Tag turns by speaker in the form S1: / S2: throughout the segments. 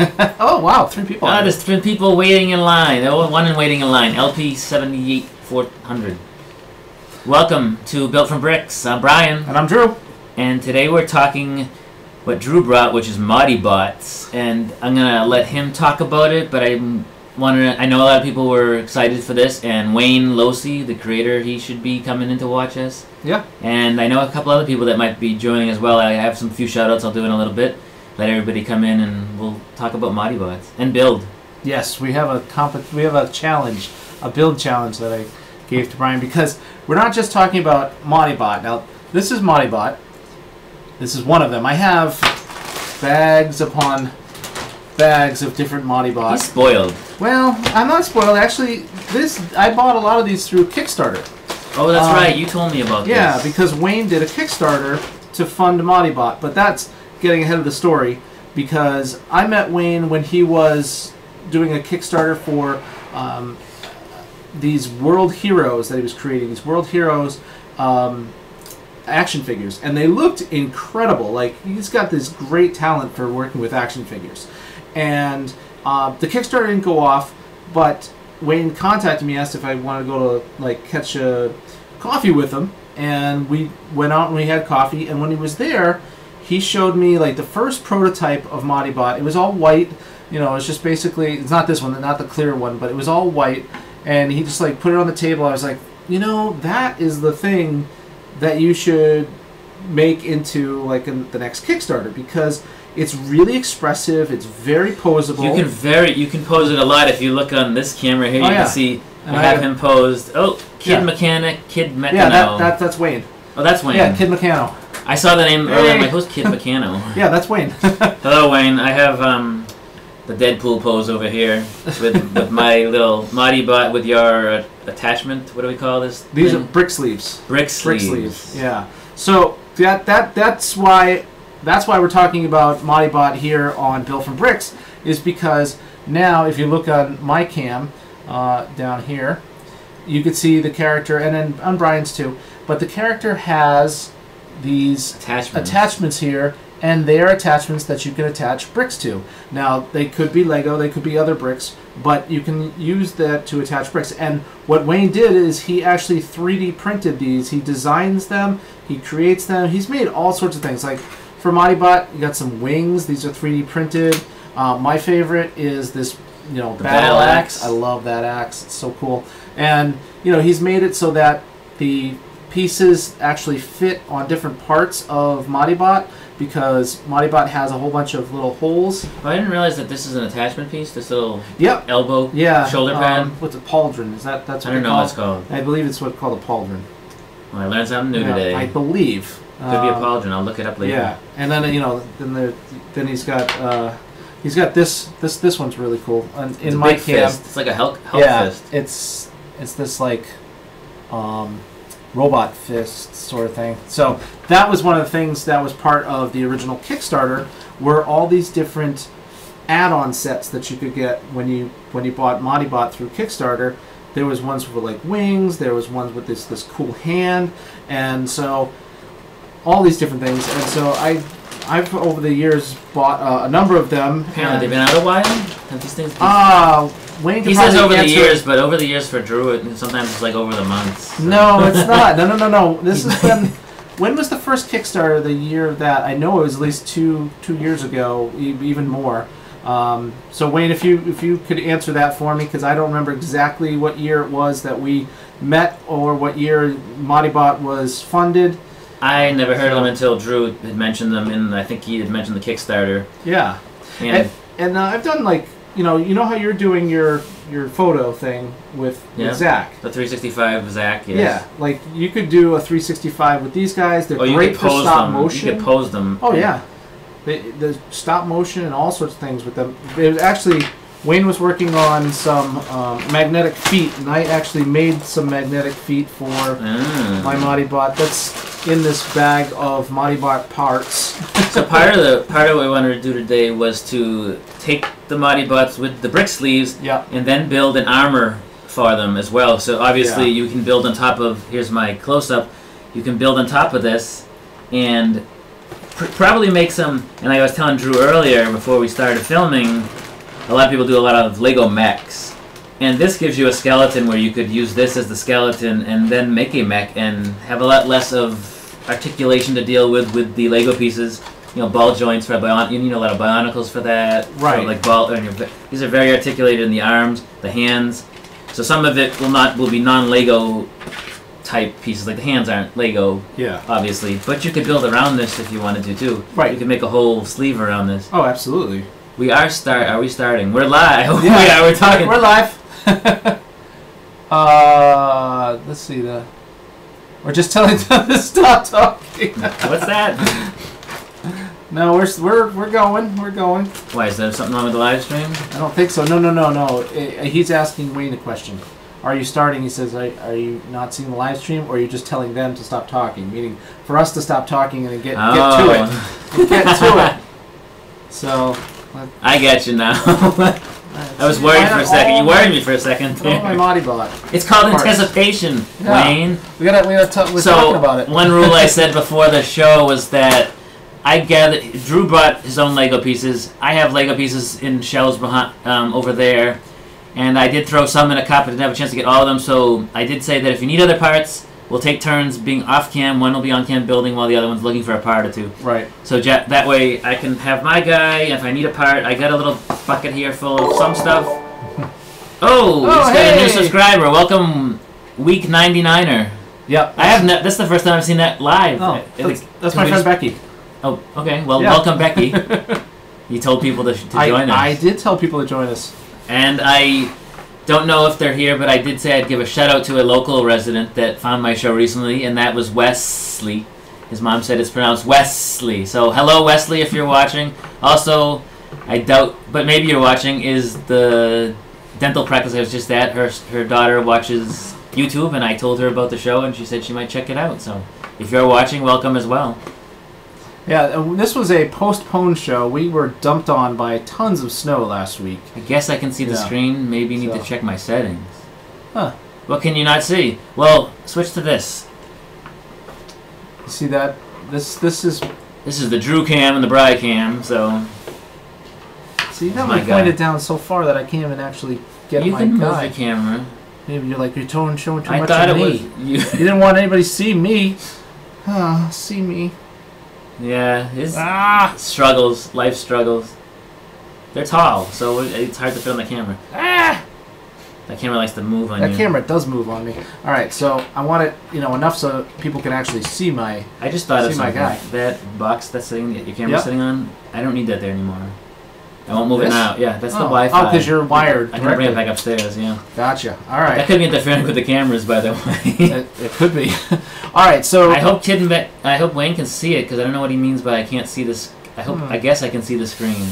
S1: Oh wow, 3 people.
S2: There's 3 people waiting in line. One waiting in line. LP 78400. Welcome to Built from Bricks. I'm Brian.
S1: And I'm Drew.
S2: And today we're talking what Drew brought, which is Modibot. And I'm gonna let him talk about it. But I know a lot of people were excited for this. And Wayne Losey, the creator, he should be coming in to watch us.
S1: Yeah.
S2: And I know a couple other people that might be joining as well. I have some few shout outs I'll do in a little bit. Let everybody come in and we'll talk about Modibot and build.
S1: Yes, we have a challenge, a build challenge that I gave to Brian, because we're not just talking about Modibot. Now, this is Modibot. This is one of them. I have bags upon bags of different Modibot.
S2: He's spoiled.
S1: Well, I'm not spoiled. Actually, I bought a lot of these through Kickstarter.
S2: Oh, that's right. You told me about this.
S1: Yeah, because Wayne did a Kickstarter to fund Modibot, but that's getting ahead of the story, because I met Wayne when he was doing a Kickstarter for these World Heroes that he was creating, these World Heroes action figures, and they looked incredible. Like, he's got this great talent for working with action figures. And the Kickstarter didn't go off, but Wayne contacted me, asked if I wanted to go to catch a coffee with him, and we went out and we had coffee. And when he was there, he showed me the first prototype of Modibot. It was all white, it's just basically, it's not this one, not the clear one, but it was all white. And he just put it on the table. I was like, that is the thing that you should make into the next Kickstarter, because it's really expressive. It's very posable.
S2: You can pose it a lot. If you look on this camera here, you can see I have him posed. Oh, Kid Mechanic, Kid Mechano.
S1: Yeah, that's Wayne.
S2: Oh, that's Wayne.
S1: Yeah, Kid Mechano.
S2: I saw the name earlier. I'm like, who's Kid Mechano?
S1: Yeah, that's Wayne.
S2: Hello, Wayne. I have the Deadpool pose over here with my little Modibot with your attachment. What do we call this?
S1: These are BriXleeves.
S2: BriXleeves.
S1: Yeah. So that's why we're talking about Modibot here on Built from Bricks, is because now if you look on my cam down here, you could see the character, and then on Brian's too. But the character has these attachments here, and they are attachments that you can attach bricks to. Now, they could be Lego, they could be other bricks, but you can use that to attach bricks. And what Wayne did is he actually 3D printed these. He designs them, he creates them, he's made all sorts of things. Like for Modibot, you got some wings, these are 3D printed. My favorite is this, battle axe. I love that axe, it's so cool. And, he's made it so that the pieces actually fit on different parts of Modibot, because Modibot has a whole bunch of little holes.
S2: I didn't realize that this is an attachment piece. This little elbow, shoulder pad.
S1: What's a pauldron? That's what
S2: I don't know what it's called.
S1: I believe it's what's called a pauldron.
S2: Well, I learned something new today.
S1: I believe.
S2: Could be a pauldron. I'll look it up later.
S1: Yeah, and then then he's got this one's really cool. And in my cam,
S2: it's like a Hulk fist.
S1: It's this robot fist sort of thing. So that was one of the things that was part of the original Kickstarter, were all these different add-on sets that you could get when you bought Modibot through Kickstarter. There was ones with wings, there was ones with this cool hand, and so all these different things. And so I've over the years bought a number of them.
S2: Apparently they've been out a while. Have these things?
S1: Wayne
S2: he says over the years, but over the years for Drew, sometimes it's over the months. So.
S1: No, it's not. No. This has been. When was the first Kickstarter? The year of that? I know it was at least two years ago, even more. So Wayne, if you could answer that for me, because I don't remember exactly what year it was that we met, or what year Modibot was funded.
S2: I never heard of them until Drew had mentioned them, I think he had mentioned the Kickstarter.
S1: Yeah, and I've done you know how you're doing your photo thing with Zach.
S2: The 365 Zach, yes.
S1: Yeah, you could do a 365 with these guys. They're great for stop motion.
S2: You could pose them.
S1: Oh yeah, the stop motion and all sorts of things with them. It was actually, Wayne was working on some magnetic feet, and I actually made some magnetic feet for my Modibot. That's in this bag of Modibot parts.
S2: So part of what we wanted to do today was to take the Modibots with the BriXleeves, and then build an armor for them as well. So obviously you can build on top of, here's my close-up, you can build on top of this and probably make some. And like I was telling Drew earlier before we started filming, a lot of people do a lot of Lego mechs. And this gives you a skeleton where you could use this as the skeleton and then make a mech and have a lot less of articulation to deal with the Lego pieces. You know, ball joints for you need a lot of bionicles for that.
S1: Right.
S2: So like these are very articulated in the arms, the hands. So some of it will be non-Lego type pieces. Like the hands aren't Lego, obviously. But you could build around this if you wanted to too.
S1: Right.
S2: You could make a whole sleeve around this.
S1: Oh, absolutely.
S2: Are we starting? We're live.
S1: Yeah,
S2: yeah, we're talking.
S1: We're live. Let's see we're just telling them to stop talking.
S2: What's that?
S1: No, we're going. We're going.
S2: Why, is there something wrong with the live stream?
S1: I don't think so. No. He's asking Wayne a question. Are you starting? He says, are you not seeing the live stream, or are you just telling them to stop talking? Meaning for us to stop talking and get to it. Get to it. So.
S2: I get you now. I was worried for a second. You worried me for a second.
S1: Oh, my Modibot.
S2: It's called anticipation, Wayne.
S1: We gotta talking about it.
S2: One rule I said before the show was that Drew brought his own Lego pieces. I have Lego pieces in shelves behind over there, and I did throw some in a cup. I didn't have a chance to get all of them, so I did say that if you need other parts, we'll take turns being off cam. One will be on cam building while the other one's looking for a part or two.
S1: Right.
S2: So that way I can have my guy. If I need a part, I got a little bucket here full of some stuff. Oh, it's got a new subscriber. Welcome, week 99er.
S1: Yep.
S2: This is the first time I've seen that live.
S1: Oh, that's my friend Becky.
S2: Oh, okay. Well, welcome, Becky. You told people to join us.
S1: I did tell people to join us.
S2: And I don't know if they're here, but I did say I'd give a shout out to a local resident that found my show recently, and that was Wesley. His mom said it's pronounced Wesley. So hello, Wesley, if you're watching. Also, I doubt, but maybe you're watching, is the dental practice I was just at. Her daughter watches YouTube, and I told her about the show, and she said she might check it out. So if you're watching, welcome as well.
S1: Yeah, this was a postponed show. We were dumped on by tons of snow last week.
S2: I guess I can see the screen. Maybe need to check my settings.
S1: Huh.
S2: What can you not see? Well, switch to this.
S1: You see that? This is
S2: the Drew cam and the Bri cam, so...
S1: See, you got me pointed down so far that I can't even actually get my guy.
S2: You can move the camera.
S1: Maybe you're like, you're showing too much of me.
S2: I thought it was...
S1: You didn't want anybody to see me. See me.
S2: Yeah, his struggles, life struggles. They're tall, so it's hard to fit on the camera. That camera likes to move on you.
S1: That camera does move on me. All right, so I want it, enough so people can actually see my.
S2: I just thought of
S1: my guy.
S2: That box that's sitting, your camera's sitting on. I don't need that there anymore. I won't move it now. Yeah, that's the Wi-Fi.
S1: Oh, because you're wired.
S2: I can bring it back upstairs. Yeah.
S1: Gotcha. All right.
S2: That could be interfering with the cameras, by the way.
S1: It could be. All right. So
S2: I hope Wayne can see it, because I don't know what he means by I can't see this. I guess I can see the screen.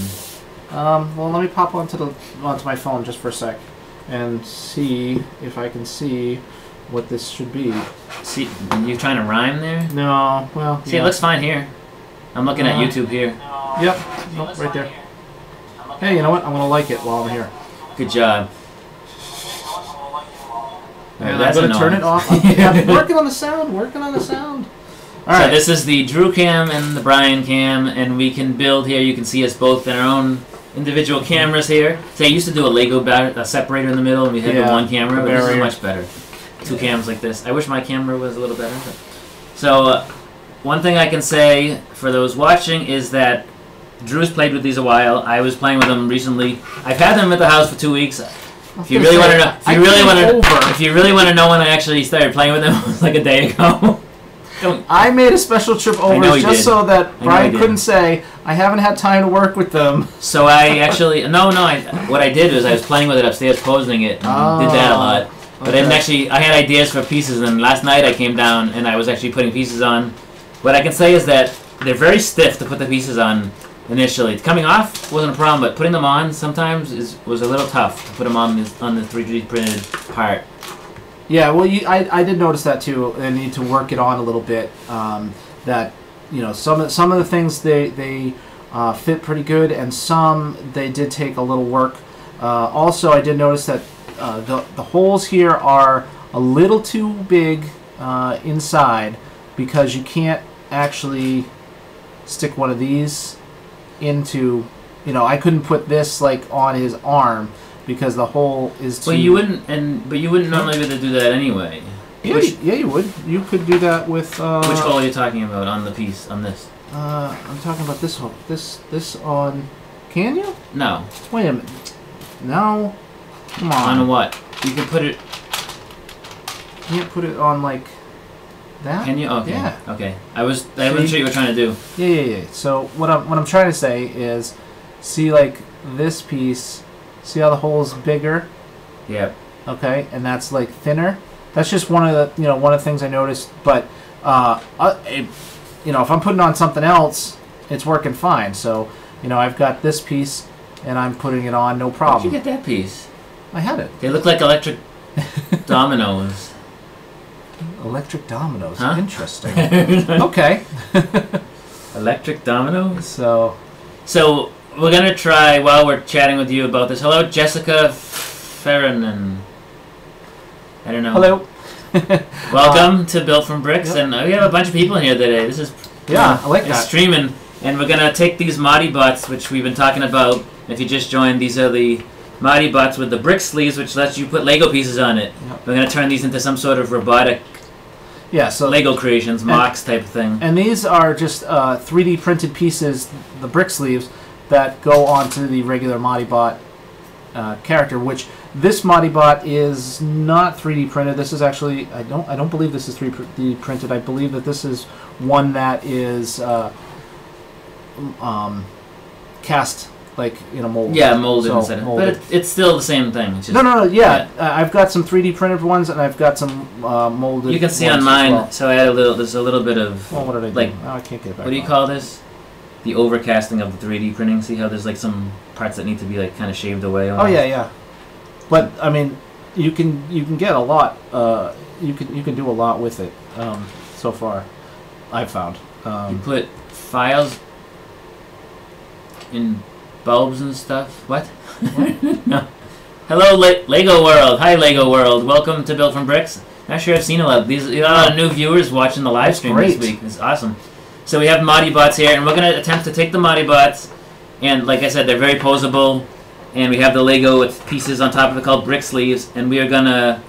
S1: Well, let me pop onto my phone just for a sec and see if I can see what this should be.
S2: See, you trying to rhyme there?
S1: No. Well.
S2: See, it looks fine here. I'm looking at YouTube here.
S1: Yep. Nope, right there. Hey, you know what? I'm going to like it while I'm here.
S2: Good job.
S1: I'm going to turn it off. I'm working on the sound. All right.
S2: So this is the Drew cam and the Brian cam, and we can build here. You can see us both in our own individual cameras here. So I used to do a Lego separator in the middle, and we had the one camera, but this is much better. Two cams like this. I wish my camera was a little better. So one thing I can say for those watching is that Drew's played with these a while. I was playing with them recently. I've had them at the house for 2 weeks. If you really want to know, if you really want to know when I actually started playing with them, it was like a day ago.
S1: I made a special trip over just so that Brian couldn't say I haven't had time to work with them.
S2: So I actually what I did was I was playing with it upstairs, posing it, and did that a lot. But then actually I had ideas for pieces, and last night I came down and I was actually putting pieces on. What I can say is that they're very stiff to put the pieces on. Initially, coming off wasn't a problem, but putting them on sometimes was a little tough to put them on the 3D printed part.
S1: Yeah, well, I did notice that too. I need to work it on a little bit. That some of the things they fit pretty good, and some they did take a little work. Also, I did notice that the holes here are a little too big inside, because you can't actually stick one of these into, you know, I couldn't put this like on his arm because the hole is too...
S2: Well, you wouldn't, but you wouldn't normally be able to do that anyway.
S1: Yeah, yeah, you would. You could do that with...
S2: which hole are you talking about on the piece, on this?
S1: I'm talking about this hole. This on... Can you?
S2: No.
S1: Wait a minute. No. Come on.
S2: On what? You can put it...
S1: Can you put it on like that?
S2: Can you? Okay.
S1: Yeah.
S2: Okay. I wasn't sure what you were trying to do.
S1: Yeah. So what I'm trying to say is, see like this piece, see how the hole's bigger?
S2: Yep.
S1: Okay, and that's like thinner. That's just one of the things I noticed. But you know, if I'm putting on something else, it's working fine. So you know, I've got this piece, and I'm putting it on, no problem.
S2: Where'd you get that piece?
S1: I had it.
S2: They look like electric dominoes.
S1: Electric dominoes.
S2: Huh?
S1: Interesting. Okay.
S2: Electric dominoes?
S1: So
S2: we're going to try, while we're chatting with you about this. Hello, Jessica Ferrinan. I don't know.
S1: Hello.
S2: Welcome to Built from Bricks.
S1: Yep.
S2: And we have a bunch of people in here today. This is
S1: I like that.
S2: streaming. And we're going to take these Modibots, which we've been talking about. If you just joined, these are the Modibots with the BriXleeves, which lets you put Lego pieces on it.
S1: Yep.
S2: We're going to turn these into some sort of robotic
S1: so
S2: Lego creations, mocks type of thing.
S1: And these are just 3D printed pieces, the BriXleeves, that go onto the regular Modibot character. Which this Modibot is not 3D printed. This is actually I don't believe this is 3D printed. I believe that this is one that is cast like in a mold.
S2: Yeah, molded
S1: So,
S2: instead of.
S1: molded.
S2: But it's still the same thing. It's just,
S1: No. Yeah, I've got some 3D printed ones, and I've got some molded.
S2: You can see
S1: ones
S2: on
S1: as
S2: mine.
S1: well.
S2: So I had there's a little bit of.
S1: Well, what did I do?
S2: Like,
S1: Oh, I can't get it back.
S2: What do you
S1: on.
S2: call this? The overcasting of the 3D printing. See how there's like some parts that need to be like kind of shaved away.
S1: Oh yeah. But I mean, you can get a lot. You can do a lot with it. So far, I've found.
S2: You put files in bulbs and stuff. What? No. Hello, Lego World. Hi, Lego World. Welcome to Built from Bricks. Not sure I've seen a lot of these. A lot of new viewers watching the live stream this week. It's awesome. So we have Modibots here, and we're going to attempt to take the Modibots, and like I said, they're very posable, and we have the Lego with pieces on top of it called BriXleeves, and we are going to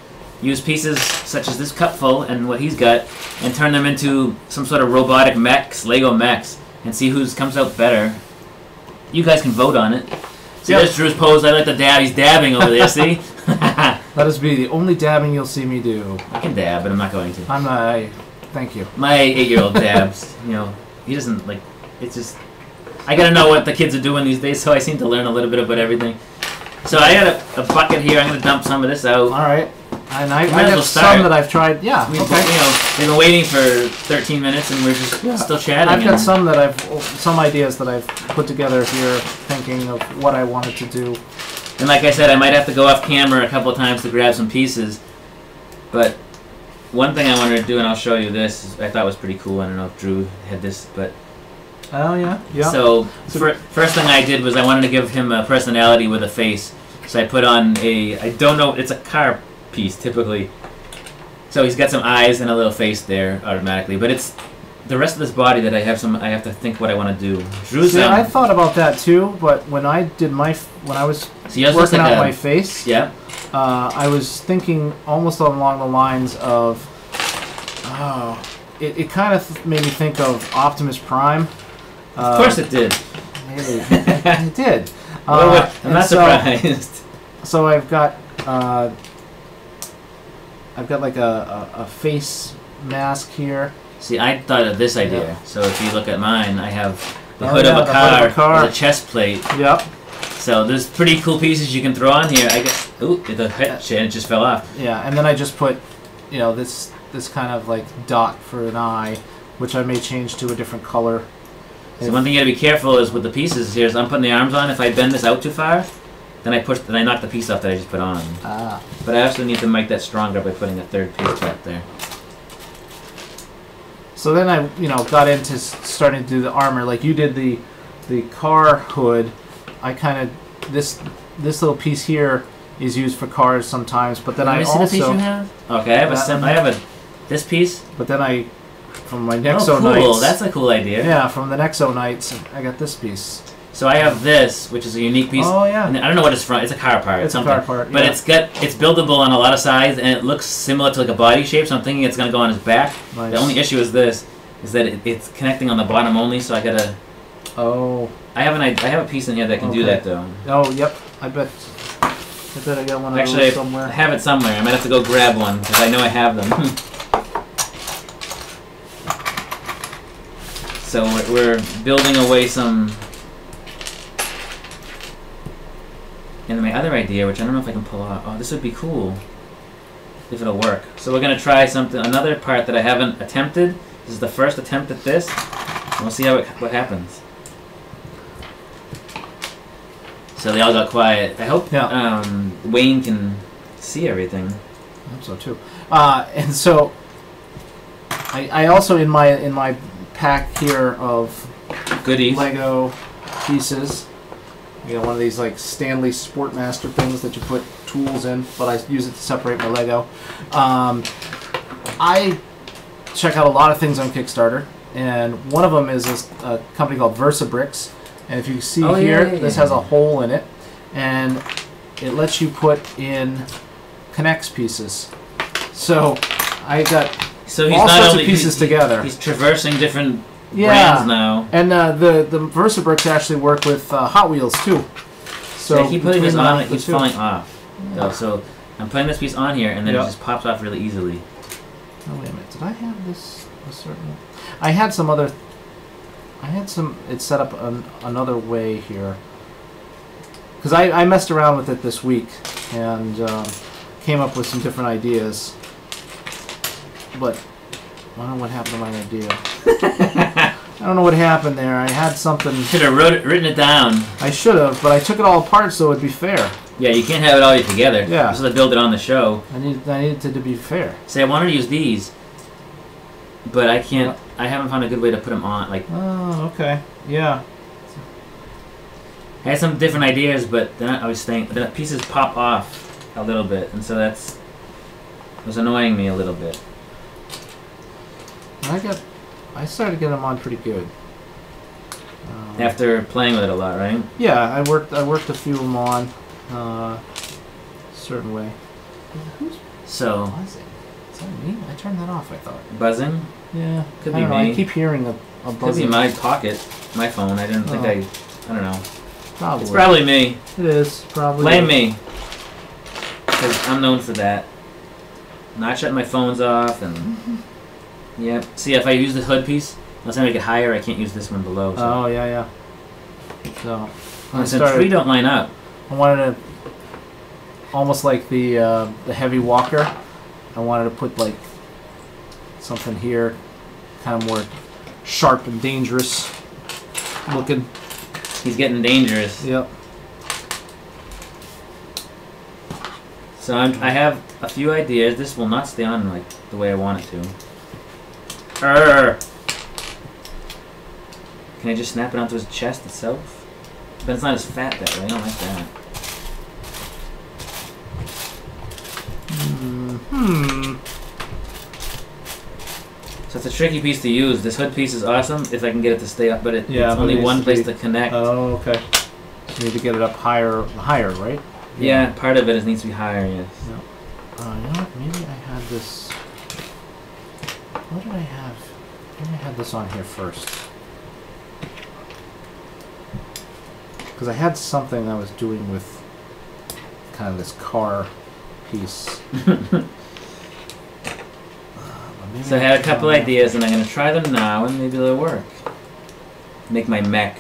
S2: use pieces such as this cupful and what he's got, and turn them into some sort of robotic mechs, Lego mechs, and see who comes out better. You guys can vote on it. See, there's Drew's pose. I like the dab. He's dabbing over there, see?
S1: Let us be the only dabbing you'll see me do.
S2: I can dab, but I'm not going to.
S1: Thank you.
S2: My 8-year-old dabs. You know, he doesn't, like, it's just... I gotta know what the kids are doing these days, so I seem to learn a little bit about everything. So I got a bucket here. I'm gonna dump some of this out.
S1: All right. And I
S2: Might as
S1: got
S2: well
S1: some
S2: start.
S1: that I've tried. Yeah.
S2: We've,
S1: Okay.
S2: you know, we've been waiting for 13 minutes, and we're just still chatting.
S1: I've got
S2: and-
S1: some ideas that I've put together here, thinking of what I wanted to do.
S2: And like I said, I might have to go off camera a couple of times to grab some pieces. But one thing I wanted to do, and I'll show you this, I thought was pretty cool. I don't know if Drew had this, but...
S1: Oh, yeah? Yeah.
S2: So, first thing I did was I wanted to give him a personality with a face. So I put on I don't know, it's a car piece, typically. So he's got some eyes and a little face there, automatically. But it's the rest of this body that I have to think what I want to do. Drew's
S1: See, I thought about that too, but when I did when I was working out my face,
S2: yeah,
S1: I was thinking almost along the lines of, it kind of made me think of Optimus Prime.
S2: Of course it did.
S1: It did.
S2: I'm not surprised.
S1: So I've got like a face mask here.
S2: See, I thought of this idea.
S1: Yeah.
S2: So if you look at mine, I have the hood of a car with a chest plate.
S1: Yep.
S2: So there's pretty cool pieces you can throw on here. The head and it just fell off.
S1: Yeah, and then I just put, this kind of like dot for an eye, which I may change to a different color.
S2: So one thing you gotta be careful is with the pieces here is I'm putting the arms on. If I bend this out too far, then I knock the piece off that I just put on.
S1: Ah.
S2: But I also need to make that stronger by putting a third piece back there.
S1: So then I, got into starting to do the armor. Like you did the car hood. I kind of this little piece here is used for cars sometimes, but then I
S2: See the piece you
S1: also
S2: have? Okay, I have this piece.
S1: but then I from my Nexo
S2: cool.
S1: Knights.
S2: That's a cool idea.
S1: Yeah, from the Nexo Knights, I got this piece.
S2: So I have this, which is a unique piece.
S1: Oh yeah.
S2: And I don't know what it's from. It's a car part.
S1: It's
S2: something.
S1: a car part.
S2: But
S1: yeah.
S2: it's buildable on a lot of sides, and it looks similar to like a body shape. So I'm thinking it's gonna go on his back.
S1: Nice.
S2: The only issue is this, is that it's connecting on the bottom only. So I gotta.
S1: Oh.
S2: I have a piece in here that can do that though.
S1: Oh yep. I bet I got one of
S2: Actually,
S1: those somewhere.
S2: I have it somewhere. I might have to go grab one because I know I have them. So we're building away some. And my other idea, which I don't know if I can pull off. Oh, this would be cool if it'll work. So we're gonna try another part that I haven't attempted. This is the first attempt at this. And we'll see what happens. So they all got quiet. I hope Wayne can see everything.
S1: I hope so too. And so I also in my pack here of
S2: goodies,
S1: Lego pieces. You got one of these like Stanley Sportmaster things that you put tools in, but I use it to separate my Lego. I check out a lot of things on Kickstarter, and one of them is a company called BriXleev. And if you see this has a hole in it, and it lets you put in Connects pieces. So I got all sorts of pieces together.
S2: He's traversing different brands now.
S1: And the BriXleev actually work with Hot Wheels too. So
S2: I keep putting this on, it keeps falling off. Though, so I'm putting this piece on here, and then it just pops off really easily.
S1: Oh wait a minute, did I have this a certain? I had some other. I had some. It's set up another way here. Because I messed around with it this week and came up with some different ideas. But I don't know what happened to my idea. I don't know what happened there. I had something.
S2: Should have written it down.
S1: I should have, but I took it all apart so it'd be fair.
S2: Yeah, you can't have it all together.
S1: Yeah.
S2: So to build it on the show.
S1: I needed it to be fair.
S2: See, I wanted to use these, but I can't. I haven't found a good way to put them on. Like.
S1: Oh, okay. Yeah.
S2: I had some different ideas, but then I was saying the pieces pop off a little bit, and so it was annoying me a little bit.
S1: I started getting them on pretty good.
S2: After playing with it a lot, right?
S1: Yeah, I worked a few of them on a certain way. Who's buzzing? Is that me? I turned that off, I thought.
S2: Buzzing?
S1: Yeah.
S2: Could be me.
S1: I keep hearing a buzzing.
S2: Could be my pocket, my phone. I didn't think I don't know.
S1: Probably.
S2: It's probably me.
S1: It is, probably.
S2: Blame me. Because I'm known for that. Not shutting my phones off and... Yep. See, if I use the hood piece, unless I make it higher, I can't use this one below. So.
S1: Oh, yeah. So...
S2: the three don't line up.
S1: I wanted to... Almost like the heavy walker. I wanted to put, like, something here. Kind of more sharp and dangerous looking.
S2: He's getting dangerous.
S1: Yep.
S2: So I have a few ideas. This will not stay on like the way I want it to. Can I just snap it onto his chest itself? But it's not as fat that way. I don't like that. So it's a tricky piece to use. This hood piece is awesome if I can get it to stay up, but it's only one place to connect.
S1: Oh, okay. So you need to get it up higher, right?
S2: Yeah, part of it needs to be higher, yes.
S1: Yep. You know what? Maybe I had this... What did I have? Maybe I had this on here first. Because I had something I was doing with kind of this car piece.
S2: So I had a couple ideas, and I'm going to try them now, and maybe they'll work. Make my mech.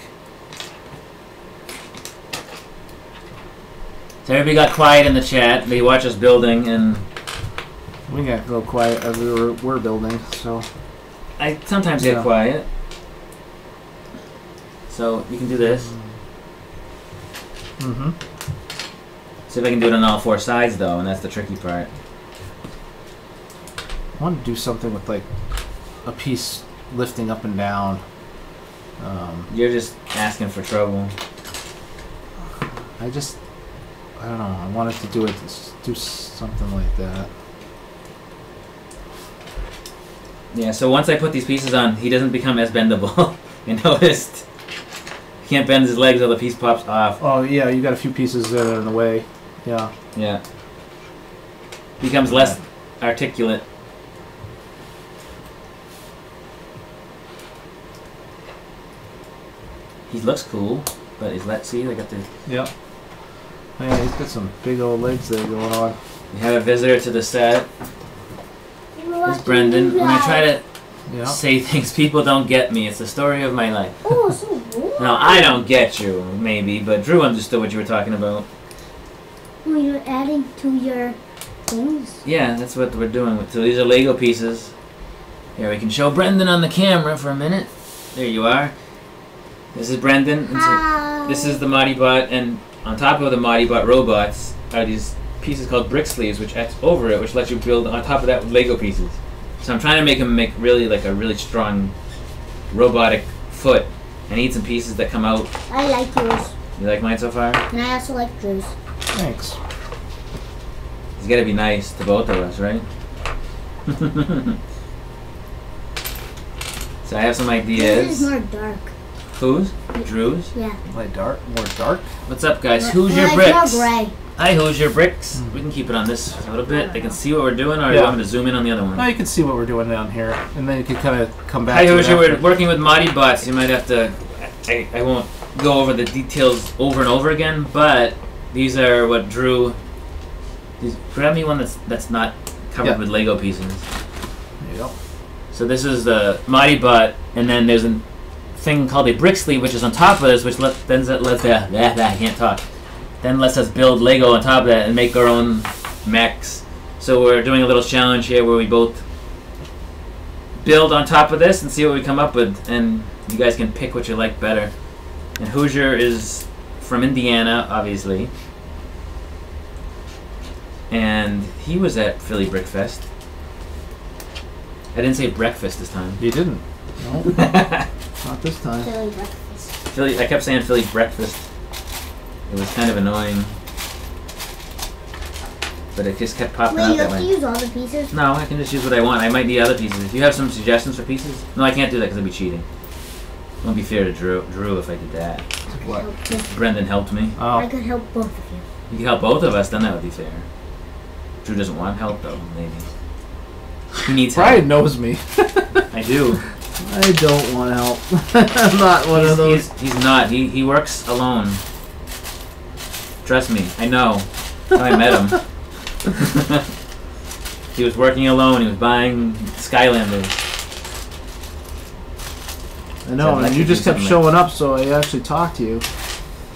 S2: So everybody got quiet in the chat. They watch us building, and...
S1: We got real quiet as we're building, so...
S2: I sometimes get quiet. So you can do this.
S1: Mm-hmm.
S2: See if I can do it on all four sides, though, and that's the tricky part.
S1: I want to do something with like a piece lifting up and down.
S2: You're just asking for trouble.
S1: I don't know. I wanted to do something like that.
S2: Yeah, so once I put these pieces on, he doesn't become as bendable. I noticed. He can't bend his legs or the piece pops off.
S1: Oh yeah, you got a few pieces that are in the way. Yeah.
S2: Yeah. Becomes less articulate. He looks cool, but let's see, I got the...
S1: Yeah. Yeah, he's got some big old legs there going on.
S2: We have a visitor to the set. It's Brendan. When I try to say things, people don't get me. It's the story of my life.
S3: Oh, so cool.
S2: No, I don't get you, maybe, but Drew understood what you were talking about.
S3: Well, you're adding to your things.
S2: Yeah, that's what we're doing. So these are Lego pieces. Here, we can show Brendan on the camera for a minute. There you are. This is Brendan. This is the Modibot, and on top of the Modibot robots are these pieces called BriXleeves, which acts over it, which lets you build on top of that with Lego pieces. So I'm trying to make him really like a really strong robotic foot. I need some pieces that come out.
S3: I like yours.
S2: You like mine so far?
S3: And I also like Drew's.
S1: Thanks.
S2: He's got to be nice to both of us, right? So I have some ideas.
S3: This is more dark.
S2: Whose? Drew's?
S3: Yeah.
S1: Like dark, more dark.
S2: What's up, guys?
S3: More,
S2: Who's your
S3: more
S2: bricks?
S3: gray.
S2: Hi, who's your bricks? We can keep it on this a little bit. They can see what we're doing, or you want me to zoom in on the other one?
S1: No, you can see what we're doing down here, and then you can kind of come back.
S2: Hi,
S1: to
S2: who's
S1: it
S2: We're
S1: after.
S2: working with Modibots. You might have to. I won't go over the details over and over again, but these are what Drew. Grab me one that's not covered with Lego pieces.
S1: There you go.
S2: So this is the Modibot, and then there's a thing called a BriXleev, which is on top of this, which I can't talk. Then lets us build Lego on top of that and make our own mechs. So we're doing a little challenge here where we both build on top of this and see what we come up with, and you guys can pick what you like better. And Hoosier is from Indiana, obviously, and he was at Philly Brick Fest. I didn't say breakfast this time.
S1: You didn't. No. Not this time.
S3: Philly breakfast.
S2: I kept saying Philly's breakfast. It was kind of annoying, but it just kept popping
S3: Wait,
S2: out
S3: you
S2: that
S3: have to
S2: way.
S3: use all the pieces?
S2: No, I can just use what I want. I might need other pieces. If you have some suggestions for pieces, no, I can't do that because I'd be cheating. It won't be fair to Drew if I did that.
S1: What?
S2: Brendan helped me.
S3: I
S1: Oh.
S3: could help both of you.
S2: You could help both of us, then that would be fair. Drew doesn't want help though, maybe. He needs help.
S1: Brian knows me.
S2: I do.
S1: I don't want help. I'm not one of those.
S2: He's not. He works alone. Trust me, I know. I met him. He was working alone. He was buying Skylanders.
S1: I know,
S2: So
S1: and you just kept showing up, so I actually talked to you.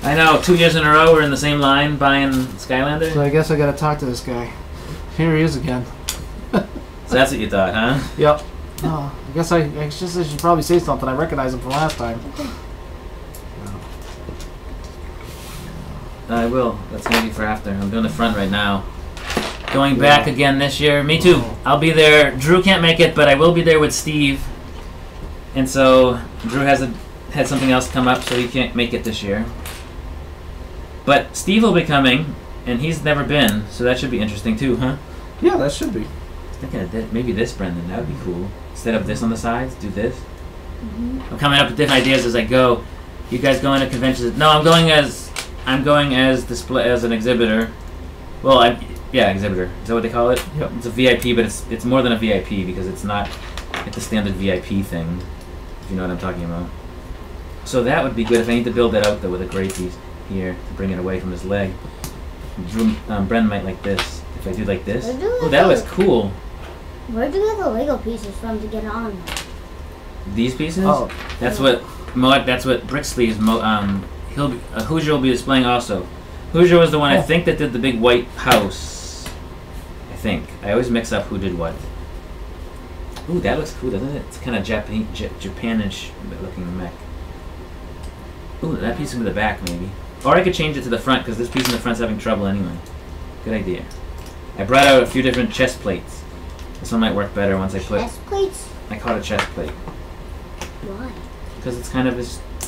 S2: I know. 2 years in a row, we're in the same line buying Skylander.
S1: So I guess I gotta talk to this guy. Here he is again.
S2: So that's what you thought, huh?
S1: Yep. Oh, I guess I should probably say something. I recognize him from last time.
S2: I will. That's gonna be for after. I'm doing the front right now. Going back again this year. Me too. I'll be there. Drew can't make it, but I will be there with Steve. And so Drew had something else come up, so he can't make it this year. But Steve will be coming, and he's never been, so that should be interesting too, huh?
S1: Yeah, that should be.
S2: Thinking of maybe this, Brendan. That would be cool. Instead of this on the sides, do this. I'm coming up with different ideas as I go. You guys going to conventions? No, I'm going as display as an exhibitor. Well, exhibitor. Is that what they call it?
S1: Yep.
S2: It's a VIP, but it's more than a VIP because it's not the standard VIP thing. If you know what I'm talking about. So that would be good if I need to build that out though with a gray piece here to bring it away from his leg. Brendan might like this. If I do like this, oh, that was cool.
S3: Where'd you get the Lego pieces from to get on?
S2: These pieces?
S1: Oh.
S2: That's what BriXleev's Hoosier will be displaying also. Hoosier was the one I think that did the big white house. I think. I always mix up who did what. Ooh, that looks cool, doesn't it? It's kind of Japanish looking mech. Ooh, that piece in the back maybe. Or I could change it to the front because this piece in the front's having trouble anyway. Good idea. I brought out a few different chest plates. This one might work better once I put...
S3: Chest plates?
S2: I call it a chest plate.
S3: Why?
S2: Because it's kind of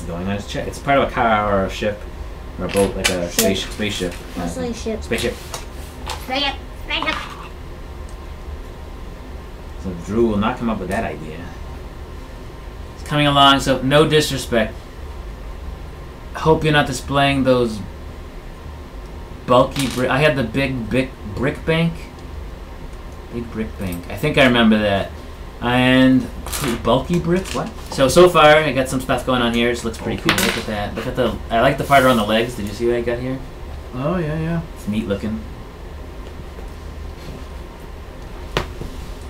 S2: going on his chest. It's part of a car or a ship or a boat, like a spaceship.
S3: Spaceship.
S2: Spaceship.
S3: Spaceship.
S2: So Drew will not come up with that idea. It's coming along, so no disrespect. Hope you're not displaying those bulky brick. I had the big brick bank. Big brick bank. I think I remember that. And bulky bricks. What? So far, I got some stuff going on here. It looks pretty cool. Look at that. Look at the. I like the part around the legs. Did you see what I got here?
S1: Oh yeah.
S2: It's neat looking.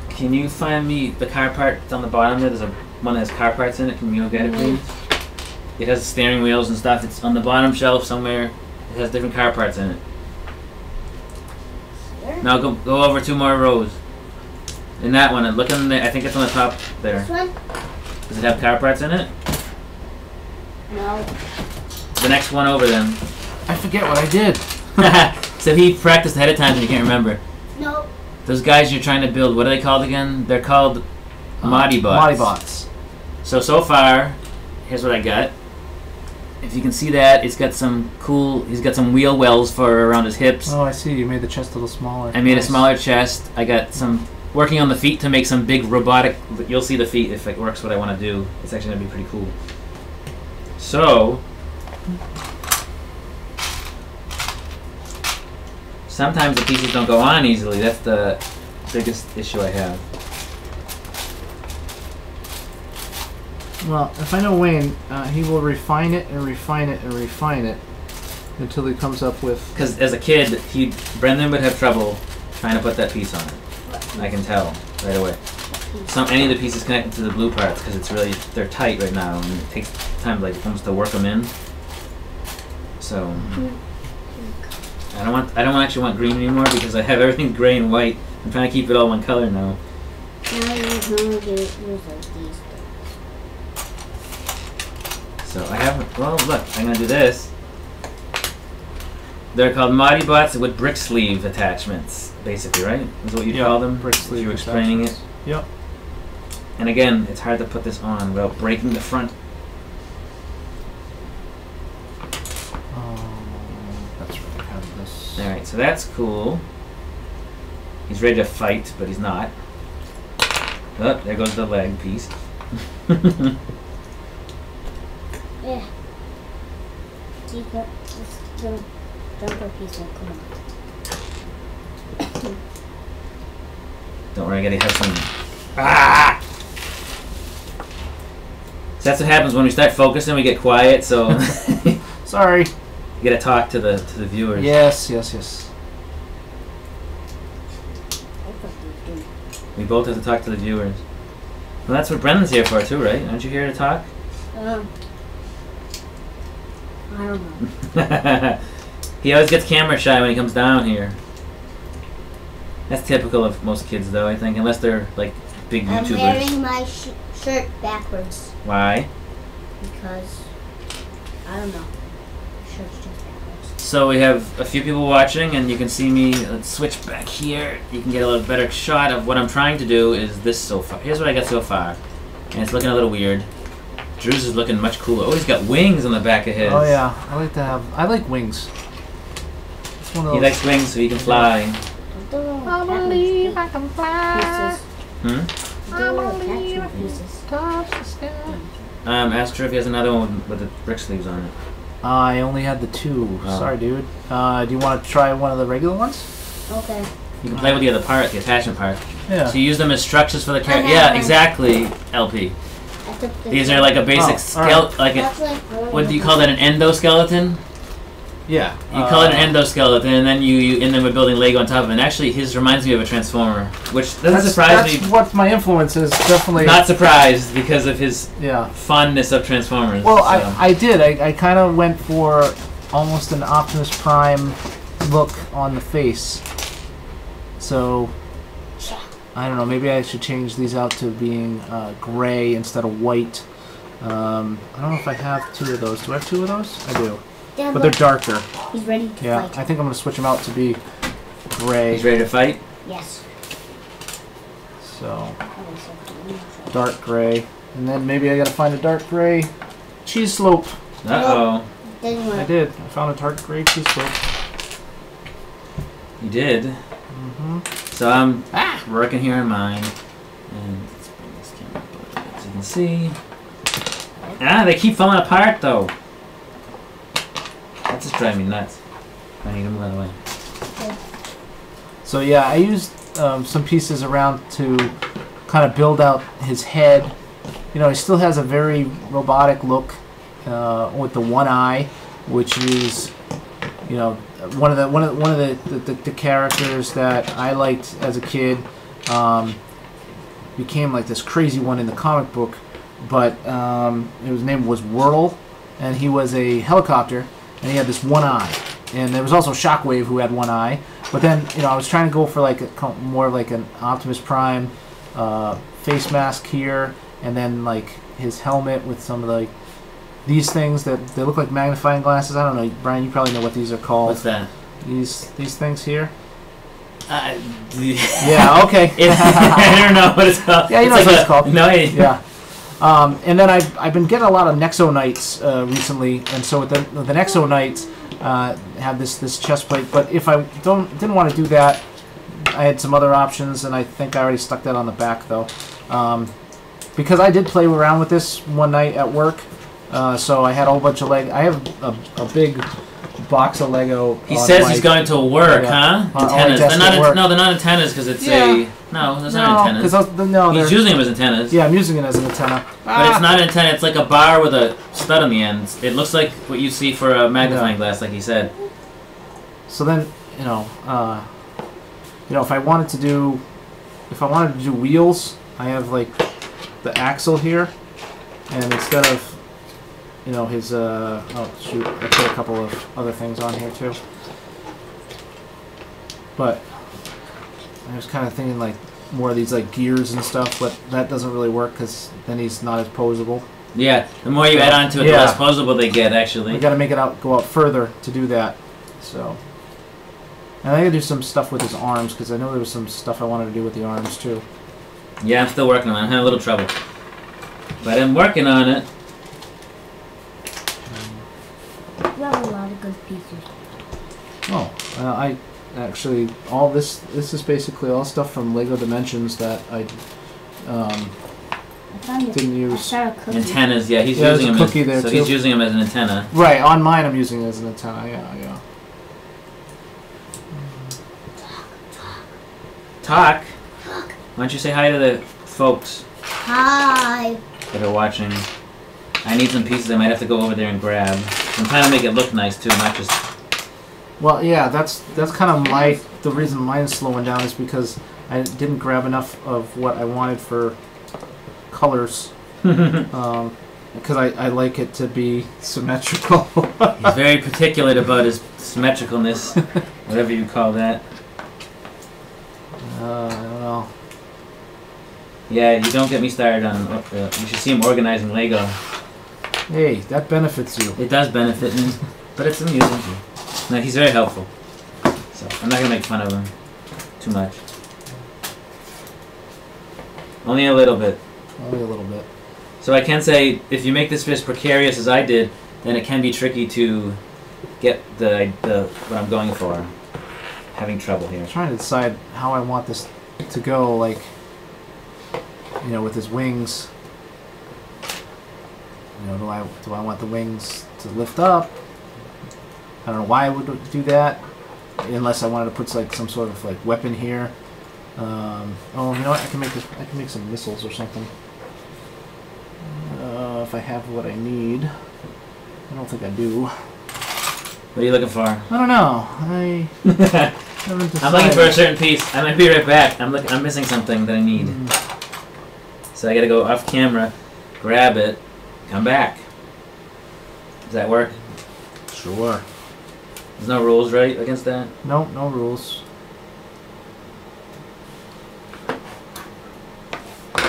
S2: Can you find me the car part that's on the bottom there? There's one that has car parts in it. Can you go get it, please? It has steering wheels and stuff. It's on the bottom shelf somewhere. It has different car parts in it. Now go over 2 more rows. In that one, look in there. I think it's on the top there.
S3: This one?
S2: Does it have car parts in it?
S3: No.
S2: The next one over then.
S1: I forget what I did.
S2: So he practiced ahead of time and you can't remember.
S3: No.
S2: Those guys you're trying to build, what are they called again? They're called Modibot.
S1: Modibot.
S2: So far, here's what I got. If you can see that, it's got some cool, he's got some wheel wells for around his hips.
S1: Oh, I see. You made the chest a little smaller.
S2: I made a smaller chest. I got some working on the feet to make some big robotic, you'll see the feet if it works what I want to do. It's actually going to be pretty cool. So, sometimes the pieces don't go on easily. That's the biggest issue I have.
S1: Well, if I know Wayne, he will refine it and refine it and refine it until he comes up with...
S2: Because as a kid, Brendan would have trouble trying to put that piece on it. I can tell right away. Any of the pieces connected to the blue parts because it's really, they're tight right now and it takes time like almost to work them in. So I don't actually want green anymore because I have everything gray and white. I'm trying to keep it all one color now.
S3: Now you're going to use like these things.
S2: So I have, well look, I'm going to do this. They're called Modibots with BriXleev attachments, basically, right? Is what you call them?
S1: BriXleev.
S2: You were explaining it.
S1: Yep.
S2: And again, it's hard to put this on without breaking the front.
S1: That's right. I have this.
S2: All right, so that's cool. He's ready to fight, but he's not. Oh, there goes the leg piece.
S3: Yeah. See, this little jumper piece will come out.
S2: Don't worry, I gotta have some. Ah! So that's what happens when we start focusing. We get quiet. So
S1: Sorry.
S2: you gotta talk to the viewers.
S1: Yes.
S2: We both have to talk to the viewers. Well, that's what Brendan's here for too, right? Aren't you here to talk?
S3: I don't know.
S2: He always gets camera shy when he comes down here. That's typical of most kids, though, I think, unless they're like big YouTubers.
S3: I'm wearing my shirt backwards.
S2: Why?
S3: Because I don't know. Shirt's just backwards.
S2: So we have a few people watching, and you can see me. Let's switch back here. You can get a little better shot of what I'm trying to do. Is this so far? Here's what I got so far, and it's looking a little weird. Drew's is looking much cooler. Oh, he's got wings on the back of his.
S1: Oh yeah, I like wings. It's one of those.
S2: He likes wings so he can fly.
S3: I believe I can fly.
S2: Ask her if he has another one with the BriXleeves on it.
S1: I only had the 2.
S2: Oh.
S1: Sorry, dude. Do you want to try one of the regular ones?
S3: Okay.
S2: You can play with the other part, the attachment part.
S1: Yeah.
S2: So you use them as structures for the character. Yeah, exactly, LP. These are like a basic skeleton. Like what do you call that? An endoskeleton?
S1: Yeah.
S2: You call it an endoskeleton, and then and then we're building Lego on top of it. And actually, his reminds me of a Transformer, which doesn't surprise me.
S1: That's what my influence is, definitely.
S2: Not surprised because of his
S1: Yeah.
S2: fondness of Transformers.
S1: Well,
S2: so.
S1: I did. I kind of went for almost an Optimus Prime look on the face. So, I don't know. Maybe I should change these out to being gray instead of white. I don't know if I have 2 of those. Do I have 2 of those? I do.
S3: Dad,
S1: But they're darker.
S3: He's ready to
S1: Yeah,
S3: fight.
S1: I think I'm going to switch them out to be gray.
S2: He's ready to fight?
S3: Yes.
S1: So, dark gray. And then maybe I got to find a dark gray cheese slope.
S2: Uh-oh.
S3: Didn't work.
S1: I did. I found a dark gray cheese slope.
S2: You did?
S1: Mm-hmm.
S2: So I'm working here on mine. And let's bring this camera up a little bit so you can see. Ah, they keep falling apart though. That's just driving me nuts. I need to move out of the way.
S1: So yeah, I used some pieces around to kind of build out his head. You know, he still has a very robotic look with the one eye, which is, you know, one of the characters that I liked as a kid. Became like this crazy one in the comic book, but his name was Whirl, and he was a helicopter, and he had this one eye. And there was also Shockwave, who had one eye. But then, you know, I was trying to go for like more like an Optimus Prime face mask here, and then like his helmet with some of the, like these things that they look like magnifying glasses. I don't know, Brian, you probably know what these are called.
S2: What's that?
S1: These things here.
S2: Yeah,
S1: okay.
S2: I don't know what it's called.
S1: Yeah, you know what it's called.
S2: No,
S1: yeah. And then I've been getting a lot of Nexo Knights recently, and so with the Nexo Knights have this chest plate. But if I didn't want to do that, I had some other options, and I think I already stuck that on the back though, because I did play around with this one night at work. So I had a whole bunch of I have a big box of Lego.
S2: He says he's going to work, huh? Antennas. They're not. No, they're not antennas because it's a. No, those aren't antennas. He's using them as antennas.
S1: Yeah, I'm using it as an antenna.
S2: But it's not an antenna. It's like a bar with a stud on the end. It looks like what you see for a magnifying glass, like he said.
S1: So then, you know, if I wanted to do wheels, I have like the axle here, and instead of, you know, his oh shoot, I put a couple of other things on here too. But I was kind of thinking like more of these like gears and stuff, but that doesn't really work because then he's not as posable.
S2: Yeah, the more you add on to it, the less posable they get, actually.
S1: We got to make it go out further to do that. So, and I got to do some stuff with his arms because I know there was some stuff I wanted to do with the arms too.
S2: Yeah, I'm still working on it. I'm having a little trouble, but I'm working on it.
S3: You have a lot of good pieces.
S1: Oh, I actually all this is basically all stuff from Lego Dimensions that I didn't use.
S2: Antennas, yeah, he's using them. He's using them as an antenna.
S1: Right, on mine I'm using it as an antenna. Yeah.
S2: Talk. Why don't you say hi to the folks?
S3: Hi.
S2: That are watching. I need some pieces I might have to go over there and grab. I'm trying to make it look nice too, not just.
S1: Well, yeah, that's kind of the reason mine's slowing down is because I didn't grab enough of what I wanted for colors. Because I like it to be symmetrical.
S2: He's very particular about his symmetricalness, whatever you call that.
S1: I don't know.
S2: Yeah, you don't get me started on. You should see him organizing Lego.
S1: Hey, that benefits you.
S2: It does benefit me, but it's amusing too. No, he's very helpful. So I'm not gonna make fun of him too much. Only a little bit.
S1: Only a little bit.
S2: So I can say, if you make this as precarious as I did, then it can be tricky to get the what I'm going for. Having trouble here.
S1: I'm trying to decide how I want this to go, like, you know, with his wings. You know, do I want the wings to lift up? I don't know why I would do that, unless I wanted to put like some sort of like weapon here. Oh, you know what? I can make some missiles or something. If I have what I need. I don't think I do.
S2: What are you looking for?
S1: I don't know. I haven't decided.
S2: I'm looking for a certain piece. I might be right back. I'm missing something that I need. So I gotta go off camera, grab it, come back. Does that work?
S1: Sure.
S2: There's no rules, right, against that?
S1: No, no rules.